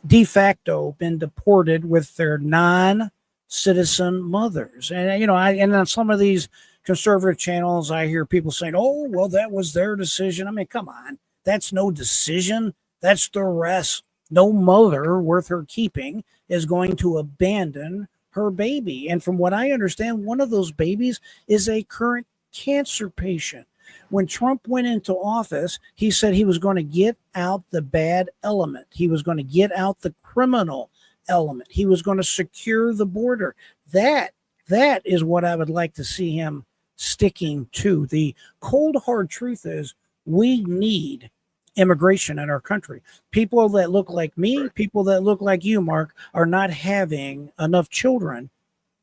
de facto been deported with their non-citizen mothers. And, you know, and on some of these conservative channels, I hear people saying, oh, well, that was their decision. I mean, come on, that's no decision. That's duress. No mother worth her keeping is going to abandon her baby. And from what I understand, one of those babies is a current cancer patient. When Trump went into office, he said he was going to get out the bad element. He was going to get out the criminal element. He was going to secure the border. That is what I would like to see him sticking to. The cold, hard truth is we need immigration in our country. People that look like me, people that look like you, Mark, are not having enough children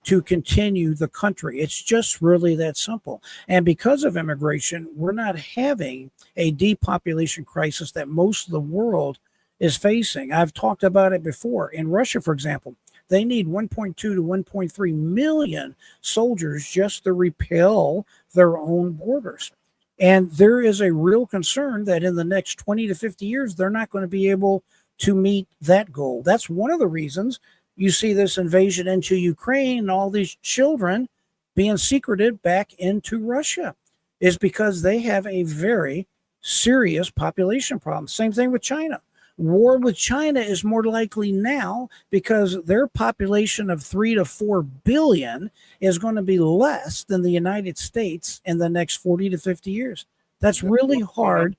to continue the country. It's just really that simple. And because of immigration, we're not having a depopulation crisis that most of the world is facing. I've talked about it before. In Russia, for example, they need 1.2 to 1.3 million soldiers just to repel their own borders. And there is a real concern that in the next 20 to 50 years, they're not going to be able to meet that goal. That's one of the reasons you see this invasion into Ukraine and all these children being secreted back into Russia, is because they have a very serious population problem. Same thing with China. War with China is more likely now because their population of 3 to 4 billion is going to be less than the United States in the next 40 to 50 years. That's really hard.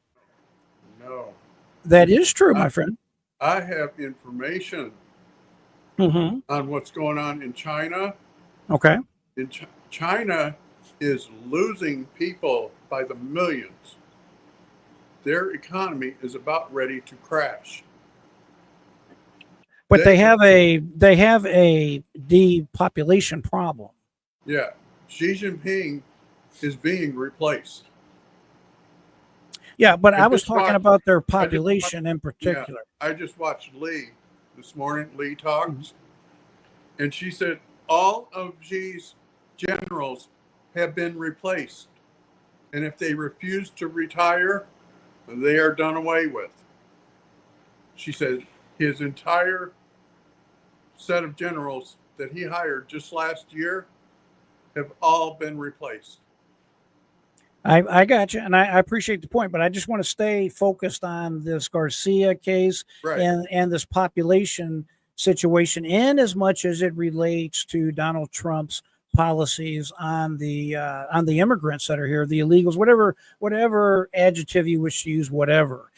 No. That is true, my friend. I have information on what's going on in China. Okay. In China is losing people by the millions. Their economy is about ready to crash. But they have a depopulation problem. Yeah. Xi Jinping is being replaced. Yeah, but I was talking about their population in particular. Yeah, I just watched Lee this morning. Lee talks, and she said all of Xi's generals have been replaced, and if they refuse to retire, they are done away with. She said his entire set of generals that he hired just last year have all been replaced. I got you, and I appreciate the point, but I just want to stay focused on this Garcia case and this population situation, in as much as it relates to Donald Trump's policies on the immigrants that are here, the illegals, whatever adjective you wish to use, whatever.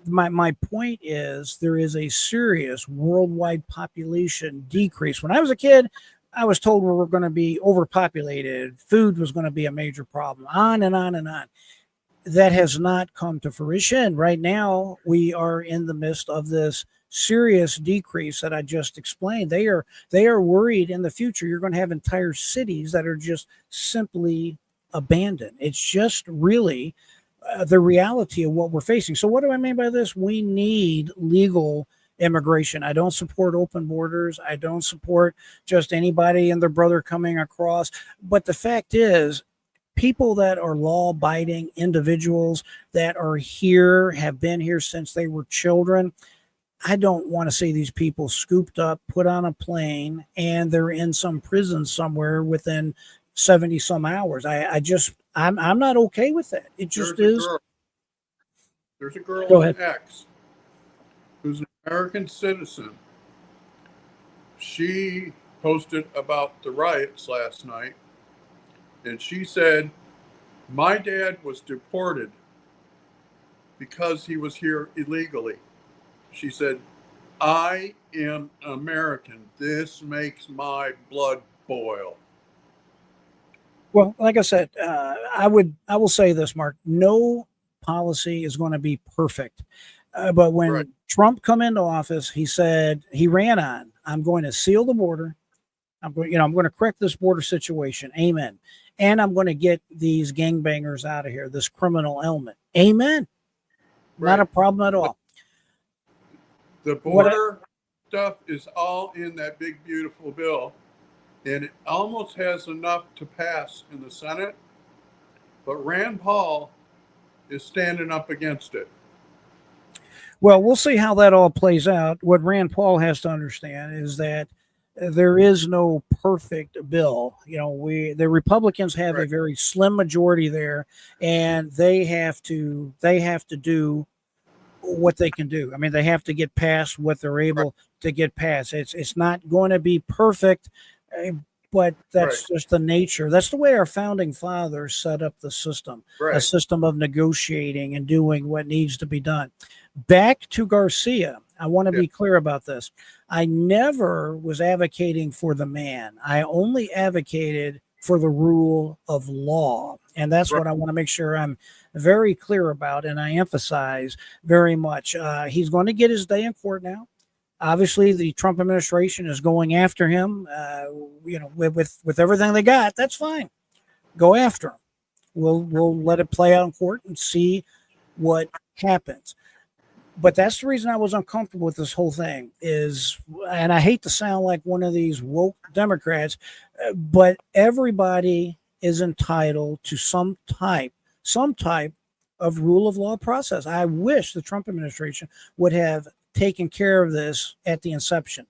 My point is there is a serious worldwide population decrease. When I was a kid, I was told we were going to be overpopulated. Food was going to be a major problem, on and on and on. That has not come to fruition. Right now, we are in the midst of this serious decrease that I just explained. They are worried in the future you're going to have entire cities that are just simply abandoned. It's just really the reality of what we're facing. So what do I mean by this? We need legal immigration. I don't support open borders. I don't support just anybody and their brother coming across. But the fact is, people that are law-abiding individuals that are here, have been here since they were children, I don't want to see these people scooped up, put on a plane, and they're in some prison somewhere within 70 some hours. I'm not okay with that. It just is. There's a girl in X who's an American citizen she posted about the riots last night, and she said, my dad was deported because he was here illegally. She said, I am American. This makes my blood boil. Well, like I said, I will say this, Mark. No policy is going to be perfect. But when Right. Trump come into office, he said he ran on, I'm going to seal the border. I'm going to correct this border situation. Amen. And I'm going to get these gangbangers out of here, this criminal element. Amen. Not a Right. problem at all. The border stuff is all in that big, beautiful bill, and it almost has enough to pass in the Senate, but Rand Paul is standing up against it. Well, we'll see how that all plays out. What Rand Paul has to understand is that there is no perfect bill. You know, the Republicans have a Right. very slim majority there, and they have to do what they can do. I mean, they have to get past what they're able to get past. It's not going to be perfect, but that's just the nature. That's the way our founding fathers set up the system, a Right. system of negotiating and doing what needs to be done. Back to Garcia. I want to be clear about this. I never was advocating for the man. I only advocated for the rule of law. And that's what I want to make sure I'm very clear about. And I emphasize very much. He's going to get his day in court now. Obviously, the Trump administration is going after him, with everything they got. That's fine. Go after him. We'll let it play out in court and see what happens. But that's the reason I was uncomfortable with this whole thing is, and I hate to sound like one of these woke Democrats, but everybody is entitled to some type of rule of law process. I wish the Trump administration would have taken care of this at the inception.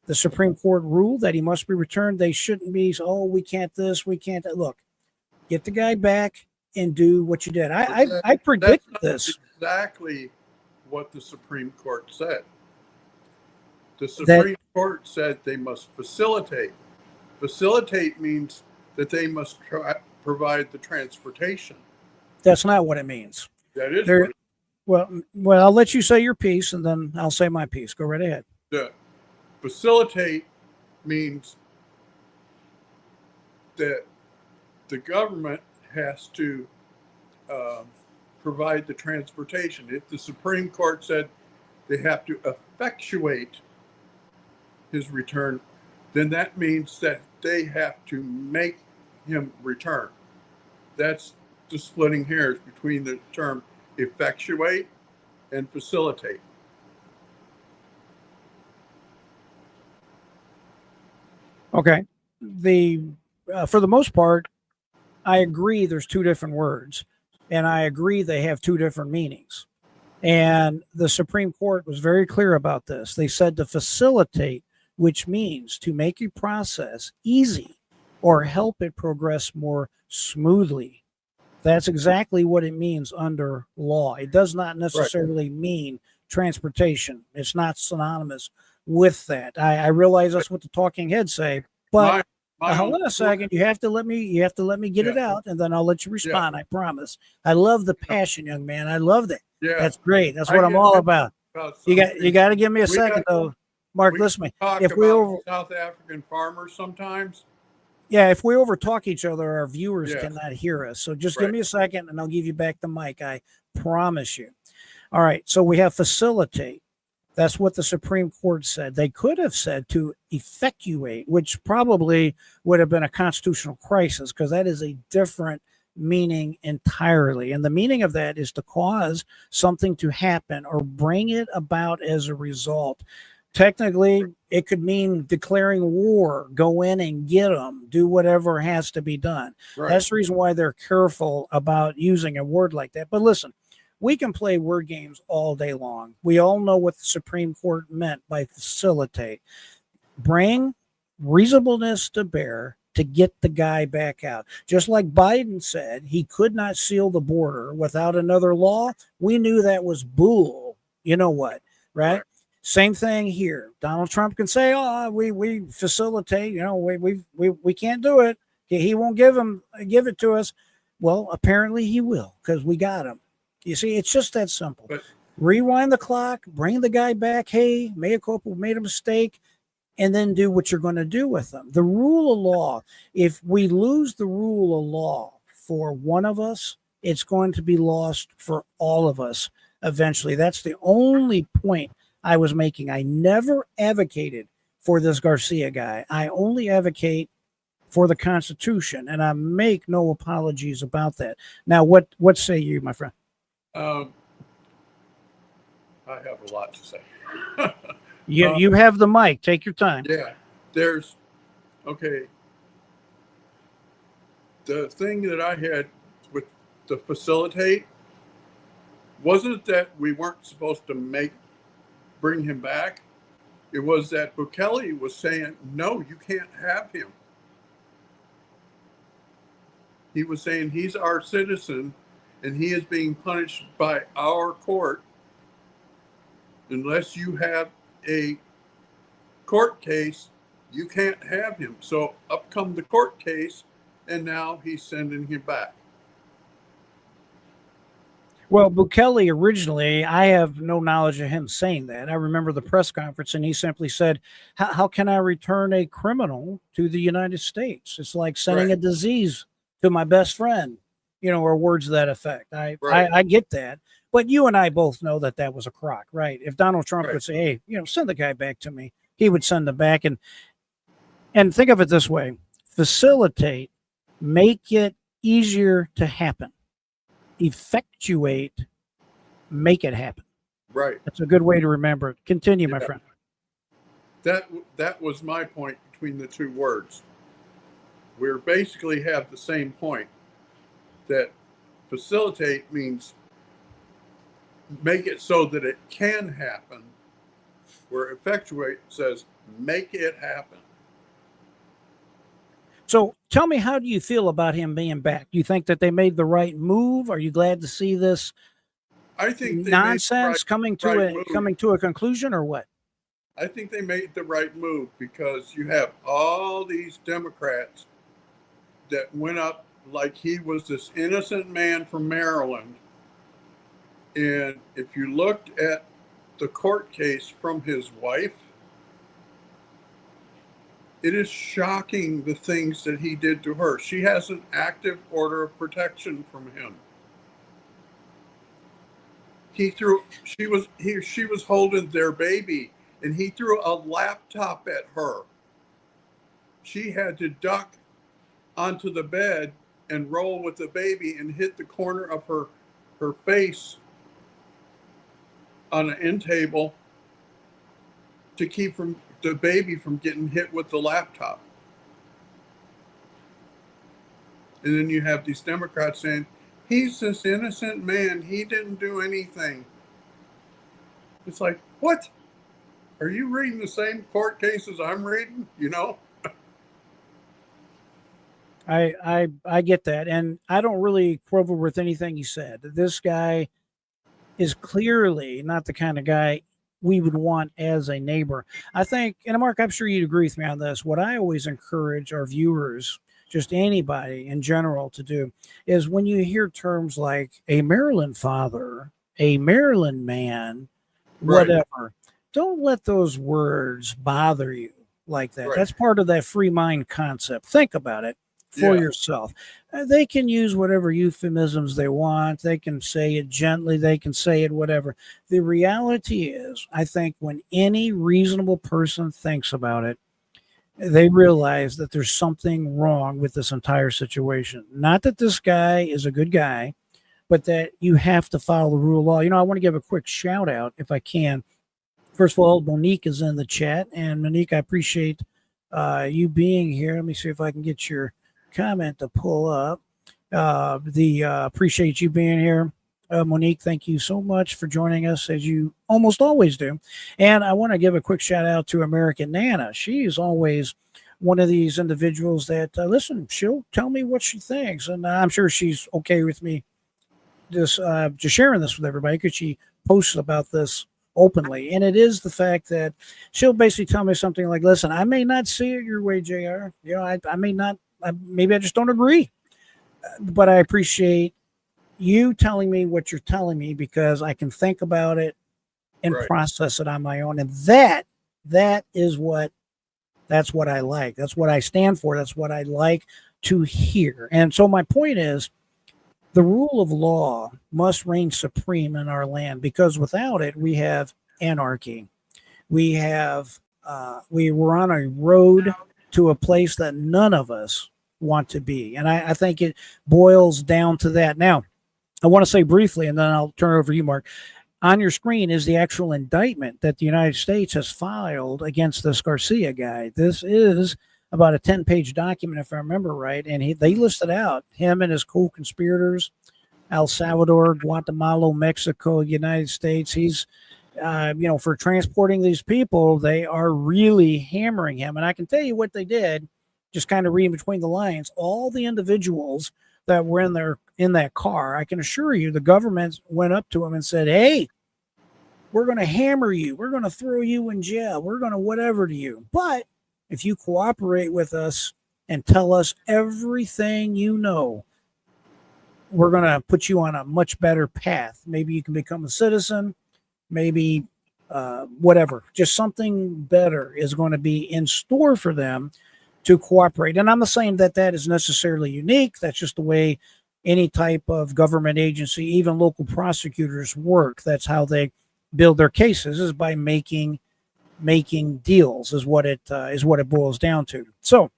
The Supreme Court ruled that he must be returned. They shouldn't be, we can't this, we can't that. Look, get the guy back and do what you did. I predicted this. Exactly what the Supreme Court said. The Supreme Court said they must facilitate. Facilitate means that they must provide the transportation. That's not what it means. That is well, I'll let you say your piece and then I'll say my piece. Go right ahead. The facilitate means that the government has to provide the transportation. If the Supreme Court said they have to effectuate his return, then that means that they have to make him return. That's the splitting hairs between the term effectuate and facilitate. Okay. For the most part, I agree there's two different words, and I agree they have two different meanings. And the Supreme Court was very clear about this. They said to facilitate, which means to make a process easy or help it progress more smoothly. That's exactly what it means under law. It does not necessarily mean transportation. It's not synonymous with that. I realize that's what the talking heads say, but hold on a second. You have to let me get it out, and then I'll let you respond. I promise. I love the passion, young man. I love that. Yeah, that's great. That's what I'm all about. You got to give me a second though, Mark. Listen to me. If we South African farmers sometimes. Yeah, if we overtalk each other, our viewers cannot hear us. So just give me a second, and I'll give you back the mic. I promise you. All right. So we have facilitate. That's what the Supreme Court said. They could have said to effectuate, which probably would have been a constitutional crisis because that is a different meaning entirely. And the meaning of that is to cause something to happen or bring it about as a result. Technically, it could mean declaring war, go in and get them, do whatever has to be done. Right. That's the reason why they're careful about using a word like that. But listen, we can play word games all day long. We all know what the Supreme Court meant by facilitate. Bring reasonableness to bear to get the guy back out. Just like Biden said, he could not seal the border without another law. We knew that was bull. You know what, right? Same thing here. Donald Trump can say, "Oh, we facilitate. You know, we can't do it. He won't give it to us." Well, apparently he will, because we got him. You see, it's just that simple. But rewind the clock, bring the guy back. Hey, mea culpa, made a mistake, and then do what you're going to do with them. The rule of law. If we lose the rule of law for one of us, it's going to be lost for all of us eventually. That's the only point I was making. I never advocated for this Garcia guy. I only advocate for the Constitution, and I make no apologies about that. Now, what say you, my friend? I have a lot to say. You have the mic. Take your time. Yeah, okay. The thing that I had with the facilitate wasn't that we weren't supposed to bring him back. It was that Bukele was saying, no, you can't have him. He was saying he's our citizen and he is being punished by our court unless you have a court case. You can't have him. So up come the court case, and now he's sending him back. Well, Bukele originally, I have no knowledge of him saying that. I remember the press conference, and he simply said, how can I return a criminal to the United States? It's like sending a disease to my best friend, or words to that effect. I get that. But you and I both know that that was a crock, right? If Donald Trump would say, hey, send the guy back to me, he would send him back. And think of it this way: facilitate, make it easier to happen. Effectuate, make it happen. Right. That's a good way to remember it. Continue, my friend. That was my point between the two words. We basically have the same point, that facilitate means make it so that it can happen, where effectuate says make it happen. So tell me, how do you feel about him being back? Do you think that they made the right move? Are you glad to see this I think nonsense coming to a conclusion, or what? I think they made the right move, because you have all these Democrats that went up like he was this innocent man from Maryland. And if you looked at the court case from his wife, it is shocking the things that he did to her. She has an active order of protection from him. She was holding their baby, and he threw a laptop at her. She had to duck onto the bed and roll with the baby and hit the corner of her face on an end table to keep the baby from getting hit with the laptop. And then you have these Democrats saying, he's this innocent man, he didn't do anything. It's like, what? Are you reading the same court cases I'm reading? I get that, and I don't really quibble with anything you said. This guy is clearly not the kind of guy we would want as a neighbor. I think, and Mark, I'm sure you'd agree with me on this, what I always encourage our viewers, just anybody in general, to do is, when you hear terms like a Maryland father, a Maryland man, whatever, don't let those words bother you like that. That's part of that free mind concept. Think about it for yourself. They can use whatever euphemisms they want. They can say it gently. They can say it whatever. The reality is, I think when any reasonable person thinks about it, they realize that there's something wrong with this entire situation. Not that this guy is a good guy, but that you have to follow the rule of law. I want to give a quick shout out, if I can. First of all, Monique is in the chat. And Monique, I appreciate you being here. Let me see if I can get your comment to pull up. Appreciate you being here. Monique, thank you so much for joining us, as you almost always do. And I want to give a quick shout out to American Nana. She is always one of these individuals that, listen, she'll tell me what she thinks. And I'm sure she's okay with me just sharing this with everybody, because she posts about this openly. And it is the fact that she'll basically tell me something like, listen, I may not see it your way, JR. You know, I may not, maybe I just don't agree, but I appreciate you telling me what you're telling me because I can think about it and Right. process it on my own. And that's what I like. That's what I stand for. That's what I like to hear. And so my point is the rule of law must reign supreme in our land because without it, we have anarchy. We have, we're on a road to a place that none of us want to be. And I think it boils down to that. Now, I want to say briefly, and then I'll turn it over to you, Mark. On your screen is the actual indictment that the United States has filed against this Garcia guy. This is about a 10-page document, if I remember right. And they listed out him and his co-conspirators, El Salvador, Guatemala, Mexico, United States. He's, for transporting these people, they are really hammering him. And I can tell you what they did, just kind of reading between the lines. All the individuals that were in that car, I can assure you the government went up to him and said, hey, we're going to hammer you. We're going to throw you in jail. We're going to whatever to you. But if you cooperate with us and tell us everything you know, we're going to put you on a much better path. Maybe you can become a citizen, maybe whatever. Just something better is going to be in store for them to cooperate. And I'm not saying that that is necessarily unique. That's just the way any type of government agency, even local prosecutors work. That's how they build their cases, is by making deals, is what it boils down to. So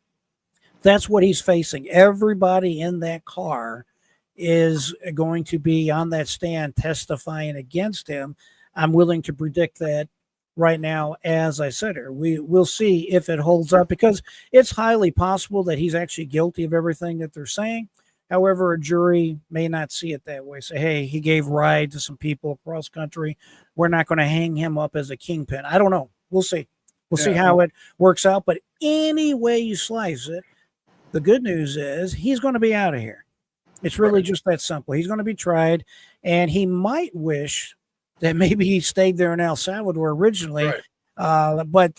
that's what he's facing. Everybody in that car is going to be on that stand testifying against him. I'm willing to predict that right now, as I said here. We'll see if it holds up because it's highly possible that he's actually guilty of everything that they're saying. However, a jury may not see it that way. Say, hey, he gave ride to some people across country. We're not going to hang him up as a kingpin. I don't know. We'll see. We'll see how it works out. But any way you slice it, the good news is he's going to be out of here. It's really just that simple. He's going to be tried, and he might wish that maybe he stayed there in El Salvador originally. Right. But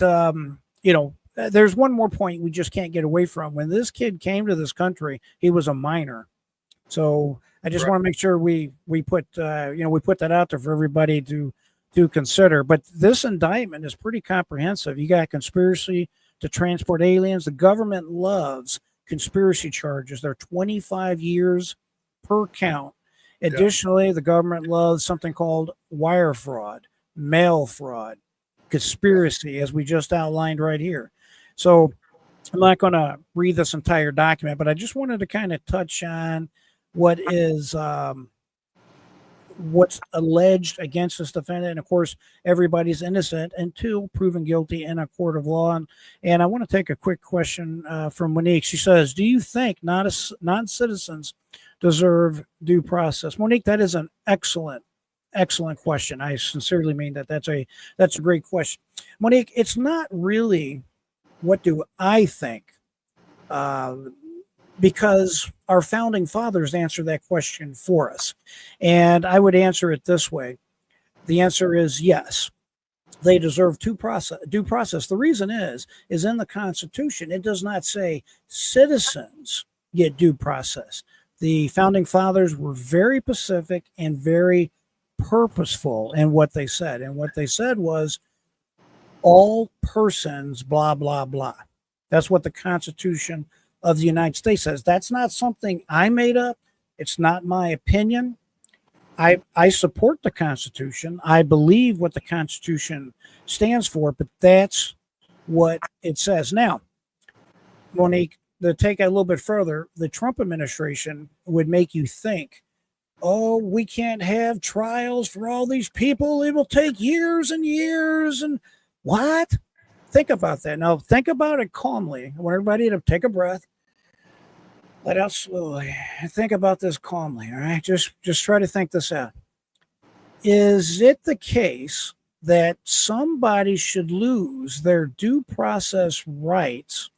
there's one more point we just can't get away from. When this kid came to this country, he was a minor. So I just want to make sure we put that out there for everybody to consider. But this indictment is pretty comprehensive. You got conspiracy to transport aliens. The government loves conspiracy charges. They're 25 years per count. Additionally, the government loves something called wire fraud, mail fraud, conspiracy, as we just outlined right here. So I'm not going to read this entire document, but I just wanted to kind of touch on what is what's alleged against this defendant. And of course, everybody's innocent until proven guilty in a court of law. And I want to take a quick question from Monique. She says, do you think non-citizens deserve due process? Monique, that is an excellent question. I sincerely mean that. That's a great question. Monique, it's not really what do I think, because our founding fathers answered that question for us. And I would answer it this way. The answer is yes. They deserve due process. The reason is in the Constitution. It does not say citizens get due process. The founding fathers were very specific and very purposeful in what they said. And what they said was all persons, blah, blah, blah. That's what the Constitution of the United States says. That's not something I made up. It's not my opinion. I support the Constitution. I believe what the Constitution stands for, but that's what it says. Now, Monique, to take it a little bit further, the Trump administration would make you think, oh, we can't have trials for all these people. It will take years and years. And what? Think about that. Now, think about it calmly. I want everybody to take a breath. Let out slowly. Think about this calmly, all right? Just try to think this out. Is it the case that somebody should lose their due process rights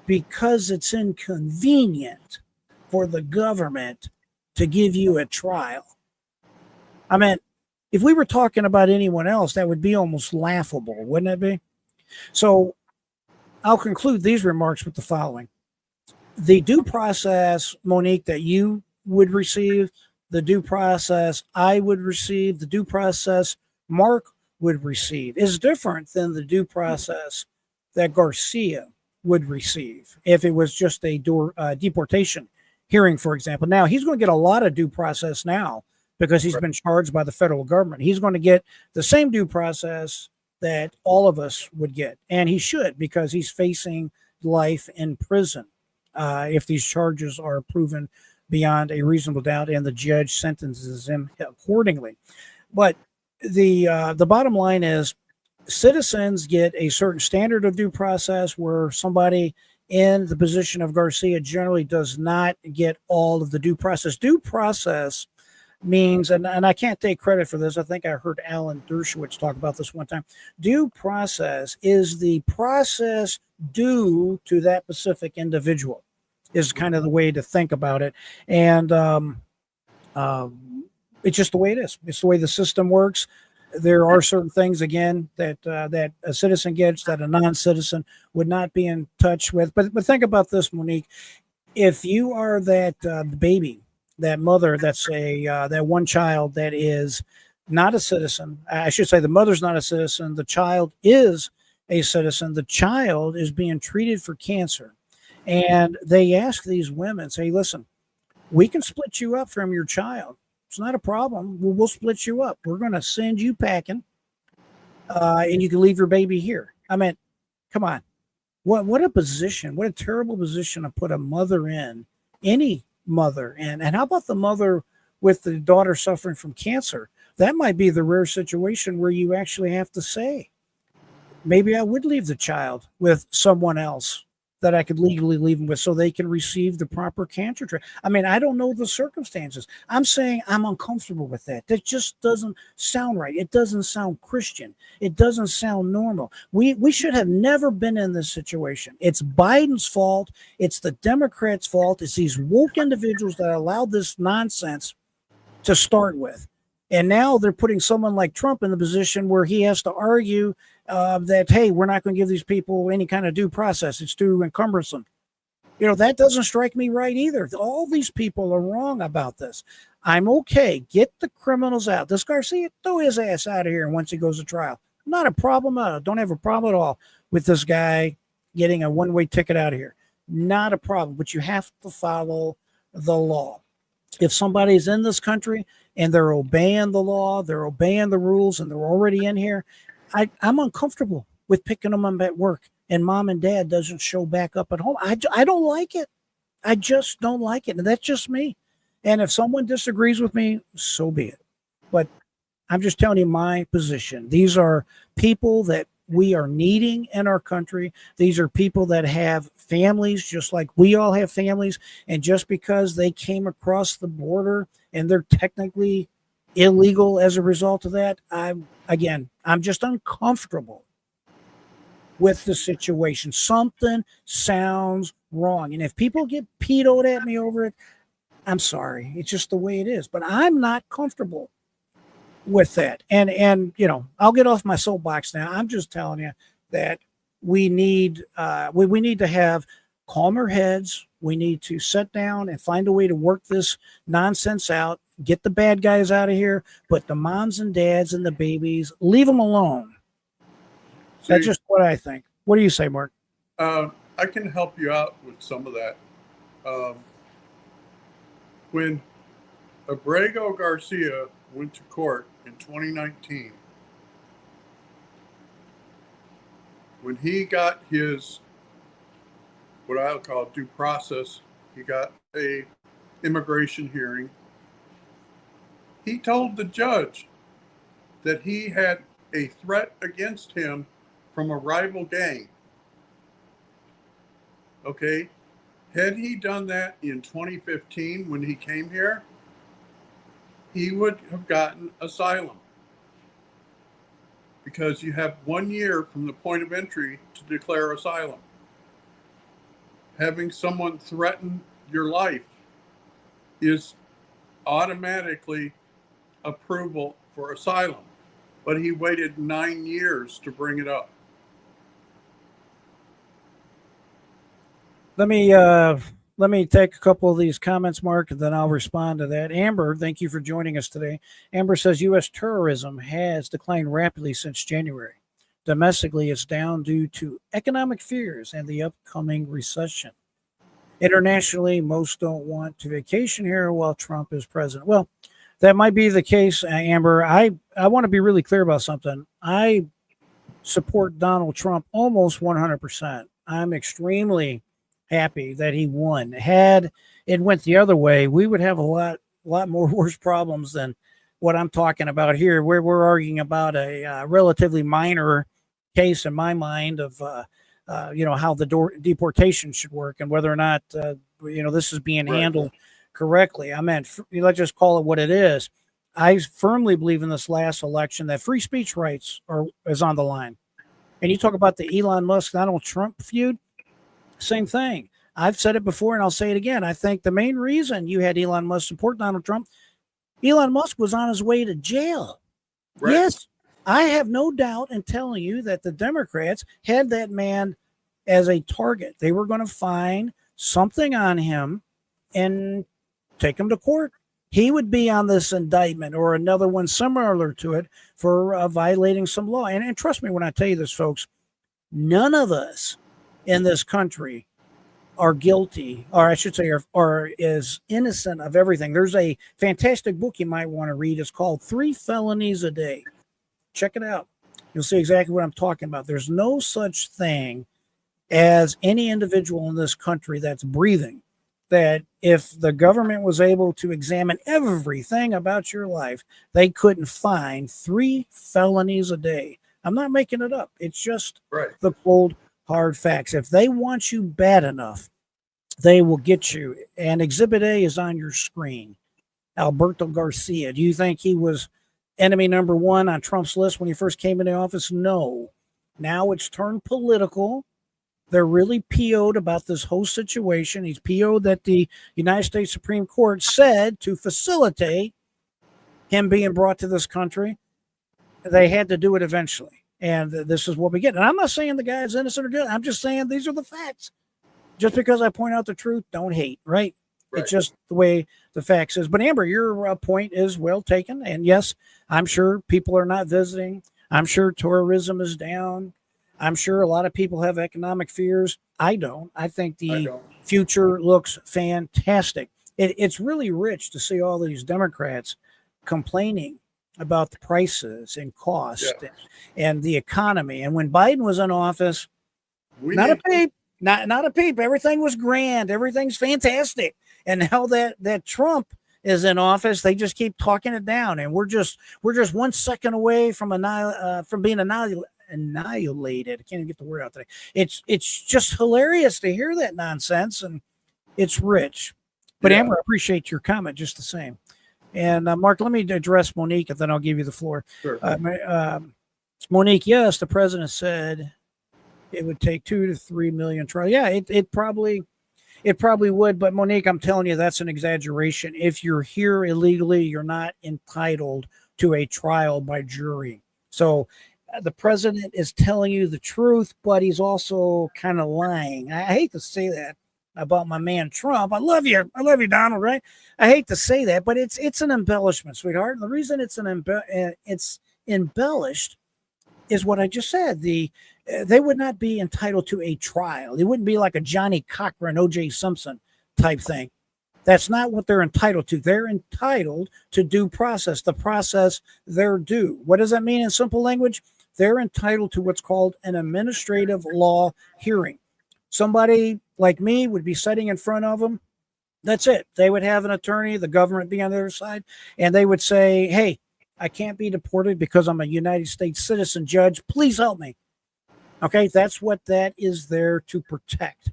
because it's inconvenient for the government to give you a trial? I mean, if we were talking about anyone else, that would be almost laughable, wouldn't it be? So I'll conclude these remarks with the following. The due process, Monique, that you would receive, the due process I would receive, the due process Mark would receive is different than the due process that Garcia would receive if it was just a deportation hearing, for example. Now, he's going to get a lot of due process now because he's been charged by the federal government. He's going to get the same due process that all of us would get, and he should, because he's facing life in prison if these charges are proven beyond a reasonable doubt and the judge sentences him accordingly. But the bottom line is citizens get a certain standard of due process where somebody in the position of Garcia generally does not get all of the due process. Due process means, and I can't take credit for this, I think I heard Alan Dershowitz talk about this one time. Due process is the process due to that specific individual, is kind of the way to think about it. And it's just the way it is. It's the way the system works. There are certain things, again, that that a citizen gets that a non-citizen would not be in touch with. But think about this, Monique. If you are that baby, that mother, that's that one child that is not a citizen, I should say the mother's not a citizen, the child is a citizen, the child is being treated for cancer. And they ask these women, say, listen, we can split you up from your child. It's not a problem. We'll split you up. We're going to send you packing, and you can leave your baby here. I mean, come on. What a position. What a terrible position to put a mother in, any mother in. And how about the mother with the daughter suffering from cancer? That might be the rare situation where you actually have to say, maybe I would leave the child with someone else that I could legally leave them with so they can receive the proper cancer treatment. I mean, I don't know the circumstances. I'm saying I'm uncomfortable with that. That just doesn't sound right. It doesn't sound Christian. It doesn't sound normal. We should have never been in this situation. It's Biden's fault. It's the Democrats' fault. It's these woke individuals that allowed this nonsense to start with. And now they're putting someone like Trump in the position where he has to argue that, hey, we're not going to give these people any kind of due process. It's too cumbersome. You know, that doesn't strike me right either. All these people are wrong about this. I'm okay. Get the criminals out. This Garcia, throw his ass out of here once he goes to trial. Not a problem at all. Don't have a problem at all with this guy getting a one-way ticket out of here. Not a problem. But you have to follow the law. If somebody's in this country and they're obeying the law, they're obeying the rules, and they're already in here, I'm uncomfortable with picking them up at work and mom and dad doesn't show back up at home. I don't like it. I just don't like it. And that's just me. And if someone disagrees with me, so be it. But I'm just telling you my position. These are people that we are needing in our country. These are people that have families just like we all have families. And just because they came across the border and they're technically illegal as a result of that, I'm just uncomfortable with the situation. Something sounds wrong. And if people get pedoed at me over it, I'm sorry. It's just the way it is. But I'm not comfortable with that. And you know, I'll get off my soapbox now. I'm just telling you that we need we need to have calmer heads. We need to sit down and find a way to work this nonsense out, get the bad guys out of here, but the moms and dads and the babies, leave them alone. That's just what I think. What do you say, Mark? I can help you out with some of that. When Abrego Garcia went to court in 2019, when he got his, what I'll call due process, he got a immigration hearing, he told the judge that he had a threat against him from a rival gang. Okay. Had he done that in 2015 when he came here, he would have gotten asylum, because you have 1 year from the point of entry to declare asylum. Having someone threaten your life is automatically approval for asylum, but he waited 9 years to bring it up. Let me take a couple of these comments, Mark, and then I'll respond to that. Amber, thank you for joining us today. Amber says U.S. tourism has declined rapidly since January. Domestically, it's down due to economic fears and the upcoming recession. Internationally, most don't want to vacation here while Trump is president. Well, that might be the case, Amber. I want to be really clear about something. I support Donald Trump almost 100%. I'm extremely happy that he won. Had it went the other way, we would have a lot more worse problems than what I'm talking about here, where we're arguing about a relatively minor case in my mind of how the deportation should work and whether or not this is being handled correctly. I mean, let's just call it what it is. I firmly believe in this last election that free speech rights is on the line. And you talk about the Elon Musk Donald Trump feud. Same thing. I've said it before and I'll say it again. I think the main reason you had Elon Musk support Donald Trump, Elon Musk was on his way to jail. Right. Yes, I have no doubt in telling you that the Democrats had that man as a target. They were going to find something on him and take him to court. He would be on this indictment or another one similar to it for violating some law. And trust me when I tell you this, folks, none of us in this country are guilty, or I should say are is innocent of everything. There's a fantastic book you might want to read. It's called 3 Felonies a Day. Check it out. You'll see exactly what I'm talking about. There's no such thing as any individual in this country that's breathing that if the government was able to examine everything about your life, they couldn't find 3 felonies a day. I'm not making it up. It's just the cold hard facts. If they want you bad enough, they will get you. And Exhibit A is on your screen. Alberto Garcia. Do you think he was enemy number 1 on Trump's list when he first came into office? No. Now it's turned political. They're really PO'd about this whole situation. He's PO'd that the United States Supreme Court said to facilitate him being brought to this country, they had to do it eventually. And this is what we get. And I'm not saying the guy is innocent or guilty. I'm just saying these are the facts. Just because I point out the truth, don't hate, right? It's just the way the facts is. But Amber, your point is well taken. And yes, I'm sure people are not visiting. I'm sure tourism is down. I'm sure a lot of people have economic fears. I don't. I think the future looks fantastic. It's really rich to see all these Democrats complaining about the prices and cost and the economy. And when Biden was in office, not a peep. Everything was grand. Everything's fantastic. And now that Trump is in office, they just keep talking it down. And we're just 1 second away from being annihilated. I can't even get the word out today. It's just hilarious to hear that nonsense, and it's rich. But Amber, I appreciate your comment just the same. And Mark, let me address Monique, and then I'll give you the floor. Sure. Monique, yes, the president said it would take 2 to 3 million trials. Yeah, it probably would. But Monique, I'm telling you, that's an exaggeration. If you're here illegally, you're not entitled to a trial by jury. So the president is telling you the truth, but he's also kind of lying. I hate to say that about my man Trump. I love you, Donald. Right? I hate to say that, but it's an embellishment, sweetheart. And the reason it's embellished is what I just said. They would not be entitled to a trial. It wouldn't be like a Johnny Cochran, O.J. Simpson type thing. That's not what they're entitled to. They're entitled to due process, the process they're due. What does that mean in simple language? They're entitled to what's called an administrative law hearing. Somebody like me would be sitting in front of them. That's it. They would have an attorney, the government be on the other side, and they would say, hey, I can't be deported because I'm a United States citizen, judge. Please help me. Okay, that's what that is there to protect.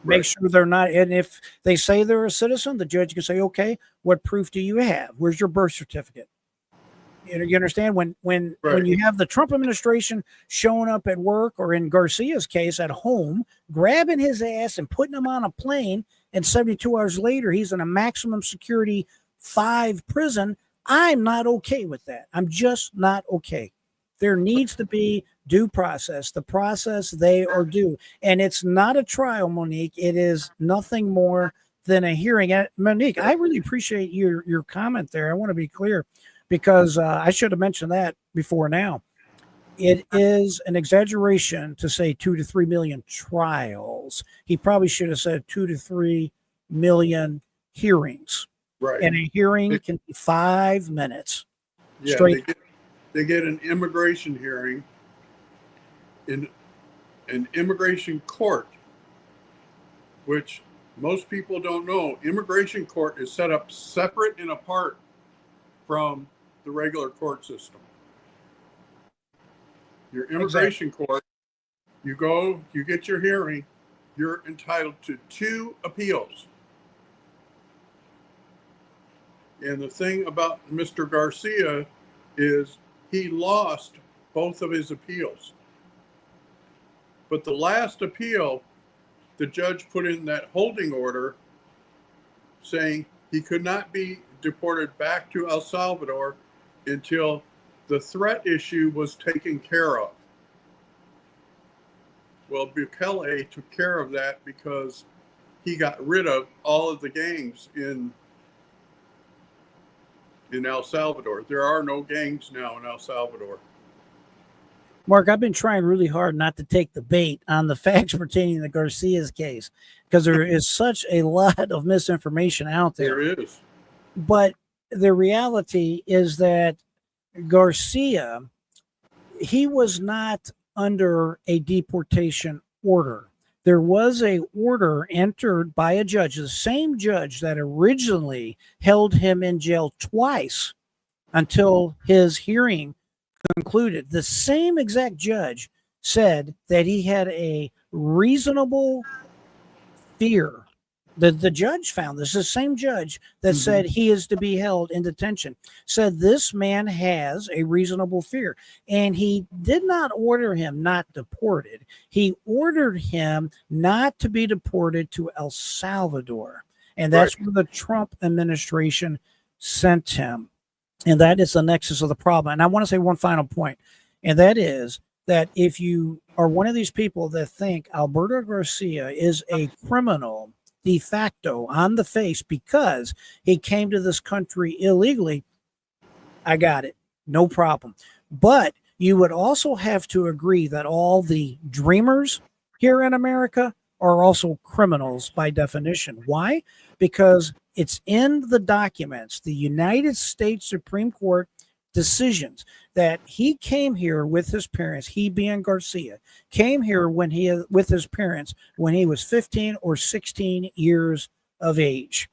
Make sure they're not, and if they say they're a citizen, the judge can say, okay, what proof do you have? Where's your birth certificate? You understand? When you have the Trump administration showing up at work, or in Garcia's case at home, grabbing his ass and putting him on a plane, and 72 hours later he's in a maximum security 5 prison, I'm not okay with that. I'm just not okay. There needs to be due process, the process they are due. And it's not a trial, Monique. It is nothing more than a hearing. And Monique, I really appreciate your comment there. I want to be clear because I should have mentioned that before now. It is an exaggeration to say 2 to 3 million trials. He probably should have said 2 to 3 million hearings. Right. And a hearing can be 5 minutes. Yeah, Straight. they get an immigration hearing in an immigration court, which most people don't know. Immigration court is set up separate and apart from the regular court system. Your immigration court, you go, you get your hearing, you're entitled to 2 appeals. And the thing about Mr. Garcia is he lost both of his appeals. But the last appeal, the judge put in that holding order saying he could not be deported back to El Salvador until the threat issue was taken care of. Well, Bukele took care of that because he got rid of all of the gangs in El Salvador. There are no gangs now in El Salvador. Mark, I've been trying really hard not to take the bait on the facts pertaining to Garcia's case because there is such a lot of misinformation out there. There is. But the reality is that Garcia, he was not under a deportation order. There was a order entered by a judge, the same judge that originally held him in jail twice until his hearing concluded. The same exact judge said that he had a reasonable fear. The judge found this, the same judge that said he is to be held in detention, said this man has a reasonable fear. And he did not order him not deported. He ordered him not to be deported to El Salvador. And that's where the Trump administration sent him. And that is the nexus of the problem. And I want to say one final point, and that is that if you are one of these people that think Alberto Garcia is a criminal de facto on the face because he came to this country illegally, I got it. No problem. But you would also have to agree that all the dreamers here in America are also criminals by definition. Why? Because it's in the documents, the United States Supreme Court decisions, that he came here with his parents, he being Garcia, came here with his parents when he was 15 or 16 years of age.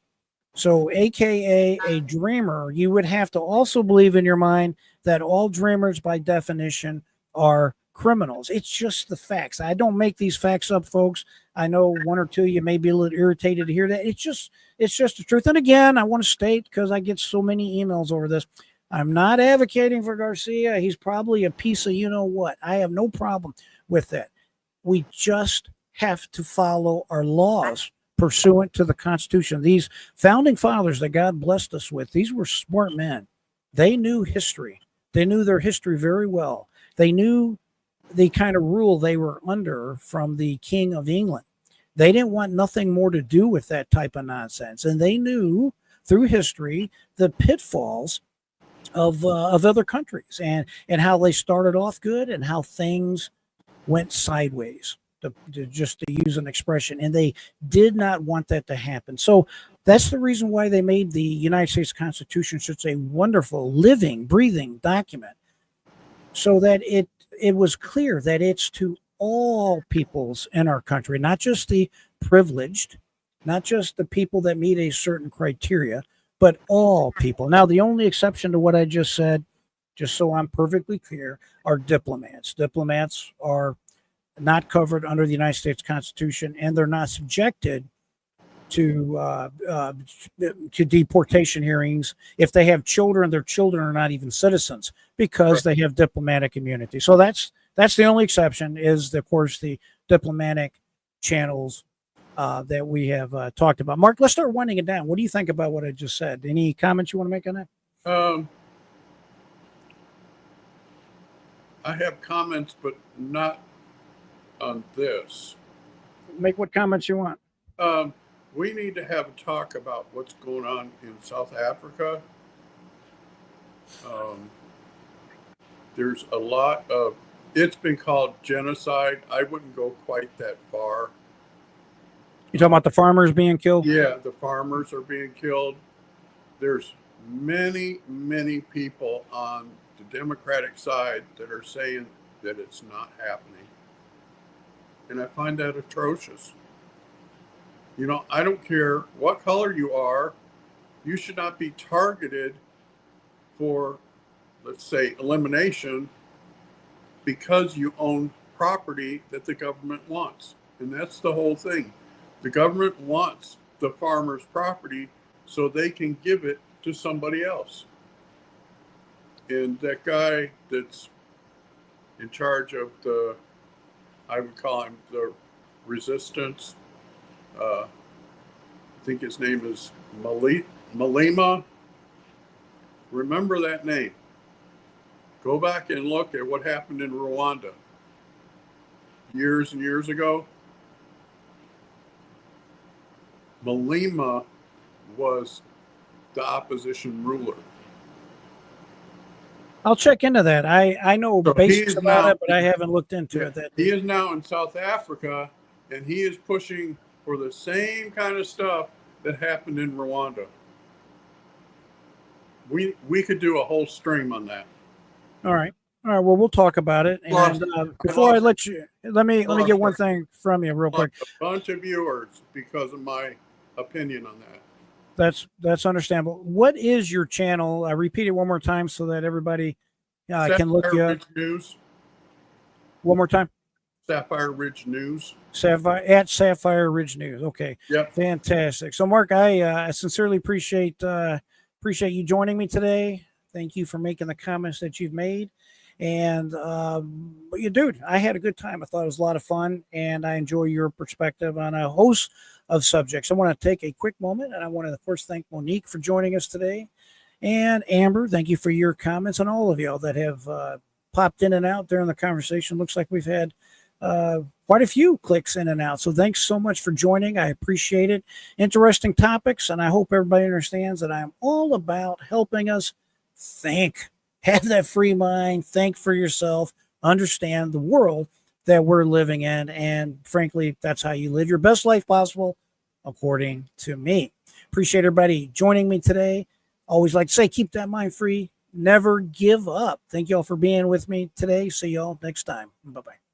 So, AKA a dreamer, you would have to also believe in your mind that all dreamers by definition are criminals. It's just the facts. I don't make these facts up, folks. I know one or two you may be a little irritated to hear that. It's just the truth. And again, I want to state, because I get so many emails over this, I'm not advocating for Garcia. He's probably a piece of you know what. I have no problem with that. We just have to follow our laws pursuant to the Constitution. These founding fathers that God blessed us with, these were smart men. They knew history. They knew their history very well. They knew the kind of rule they were under from the King of England. They didn't want nothing more to do with that type of nonsense. And they knew through history the pitfalls of other countries and how they started off good and how things went sideways, to use an expression. And they did not want that to happen. So that's the reason why they made the United States Constitution such a wonderful, living, breathing document, so that it was clear that it's to all peoples in our country, not just the privileged, not just the people that meet a certain criteria, but all people. Now, the only exception to what I just said, just so I'm perfectly clear, are diplomats. Diplomats are not covered under the United States Constitution, and they're not subjected to deportation hearings. If they have children, their children are not even citizens because they have diplomatic immunity. So that's the only exception, is, of course, the diplomatic channels that we have talked about. Mark, let's start winding it down. What do you think about what I just said? Any comments you want to make on that? I have comments, but not on this. Make what comments you want. We need to have a talk about what's going on in South Africa. There's a lot of, it's been called genocide. I wouldn't go quite that far. You talking about the farmers being killed? Yeah, the farmers are being killed. There's many, many people on the Democratic side that are saying that it's not happening. And I find that atrocious. You know, I don't care what color you are, you should not be targeted for, let's say, elimination because you own property that the government wants. And that's the whole thing. The government wants the farmer's property so they can give it to somebody else. And that guy that's in charge of the, I would call him the resistance, I think his name is Malema. Remember that name. Go back and look at what happened in Rwanda years and years ago. Malema was the opposition ruler. I'll check into that. I know So basics he's about now- it, but I haven't looked into it. That He is now in South Africa, and he is pushing for the same kind of stuff that happened in Rwanda. We could do a whole stream on that. All right. All right. Well, we'll talk about it. Lost- And before I let you, let me lost get one it. thing from you real quick. A bunch of viewers because of my opinion on that. That's understandable. What is your channel? I repeat it one more time so that everybody can look you Sapphire up. Ridge News. One more time. Sapphire Ridge News. Sapphire Ridge News. Okay. Yep. Fantastic. So, Mark, I sincerely appreciate you joining me today. Thank you for making the comments that you've made. And dude, I had a good time. I thought it was a lot of fun, and I enjoy your perspective on a host of subjects. I want to take a quick moment, and I want to, of course, thank Monique for joining us today. And Amber, thank you for your comments, and all of y'all that have popped in and out during the conversation. Looks like we've had quite a few clicks in and out. So thanks so much for joining. I appreciate it. Interesting topics, and I hope everybody understands that I'm all about helping us think. Have that free mind, think for yourself, understand the world that we're living in. And frankly, that's how you live your best life possible, according to me. Appreciate everybody joining me today. Always like to say, keep that mind free. Never give up. Thank you all for being with me today. See y'all next time. Bye-bye.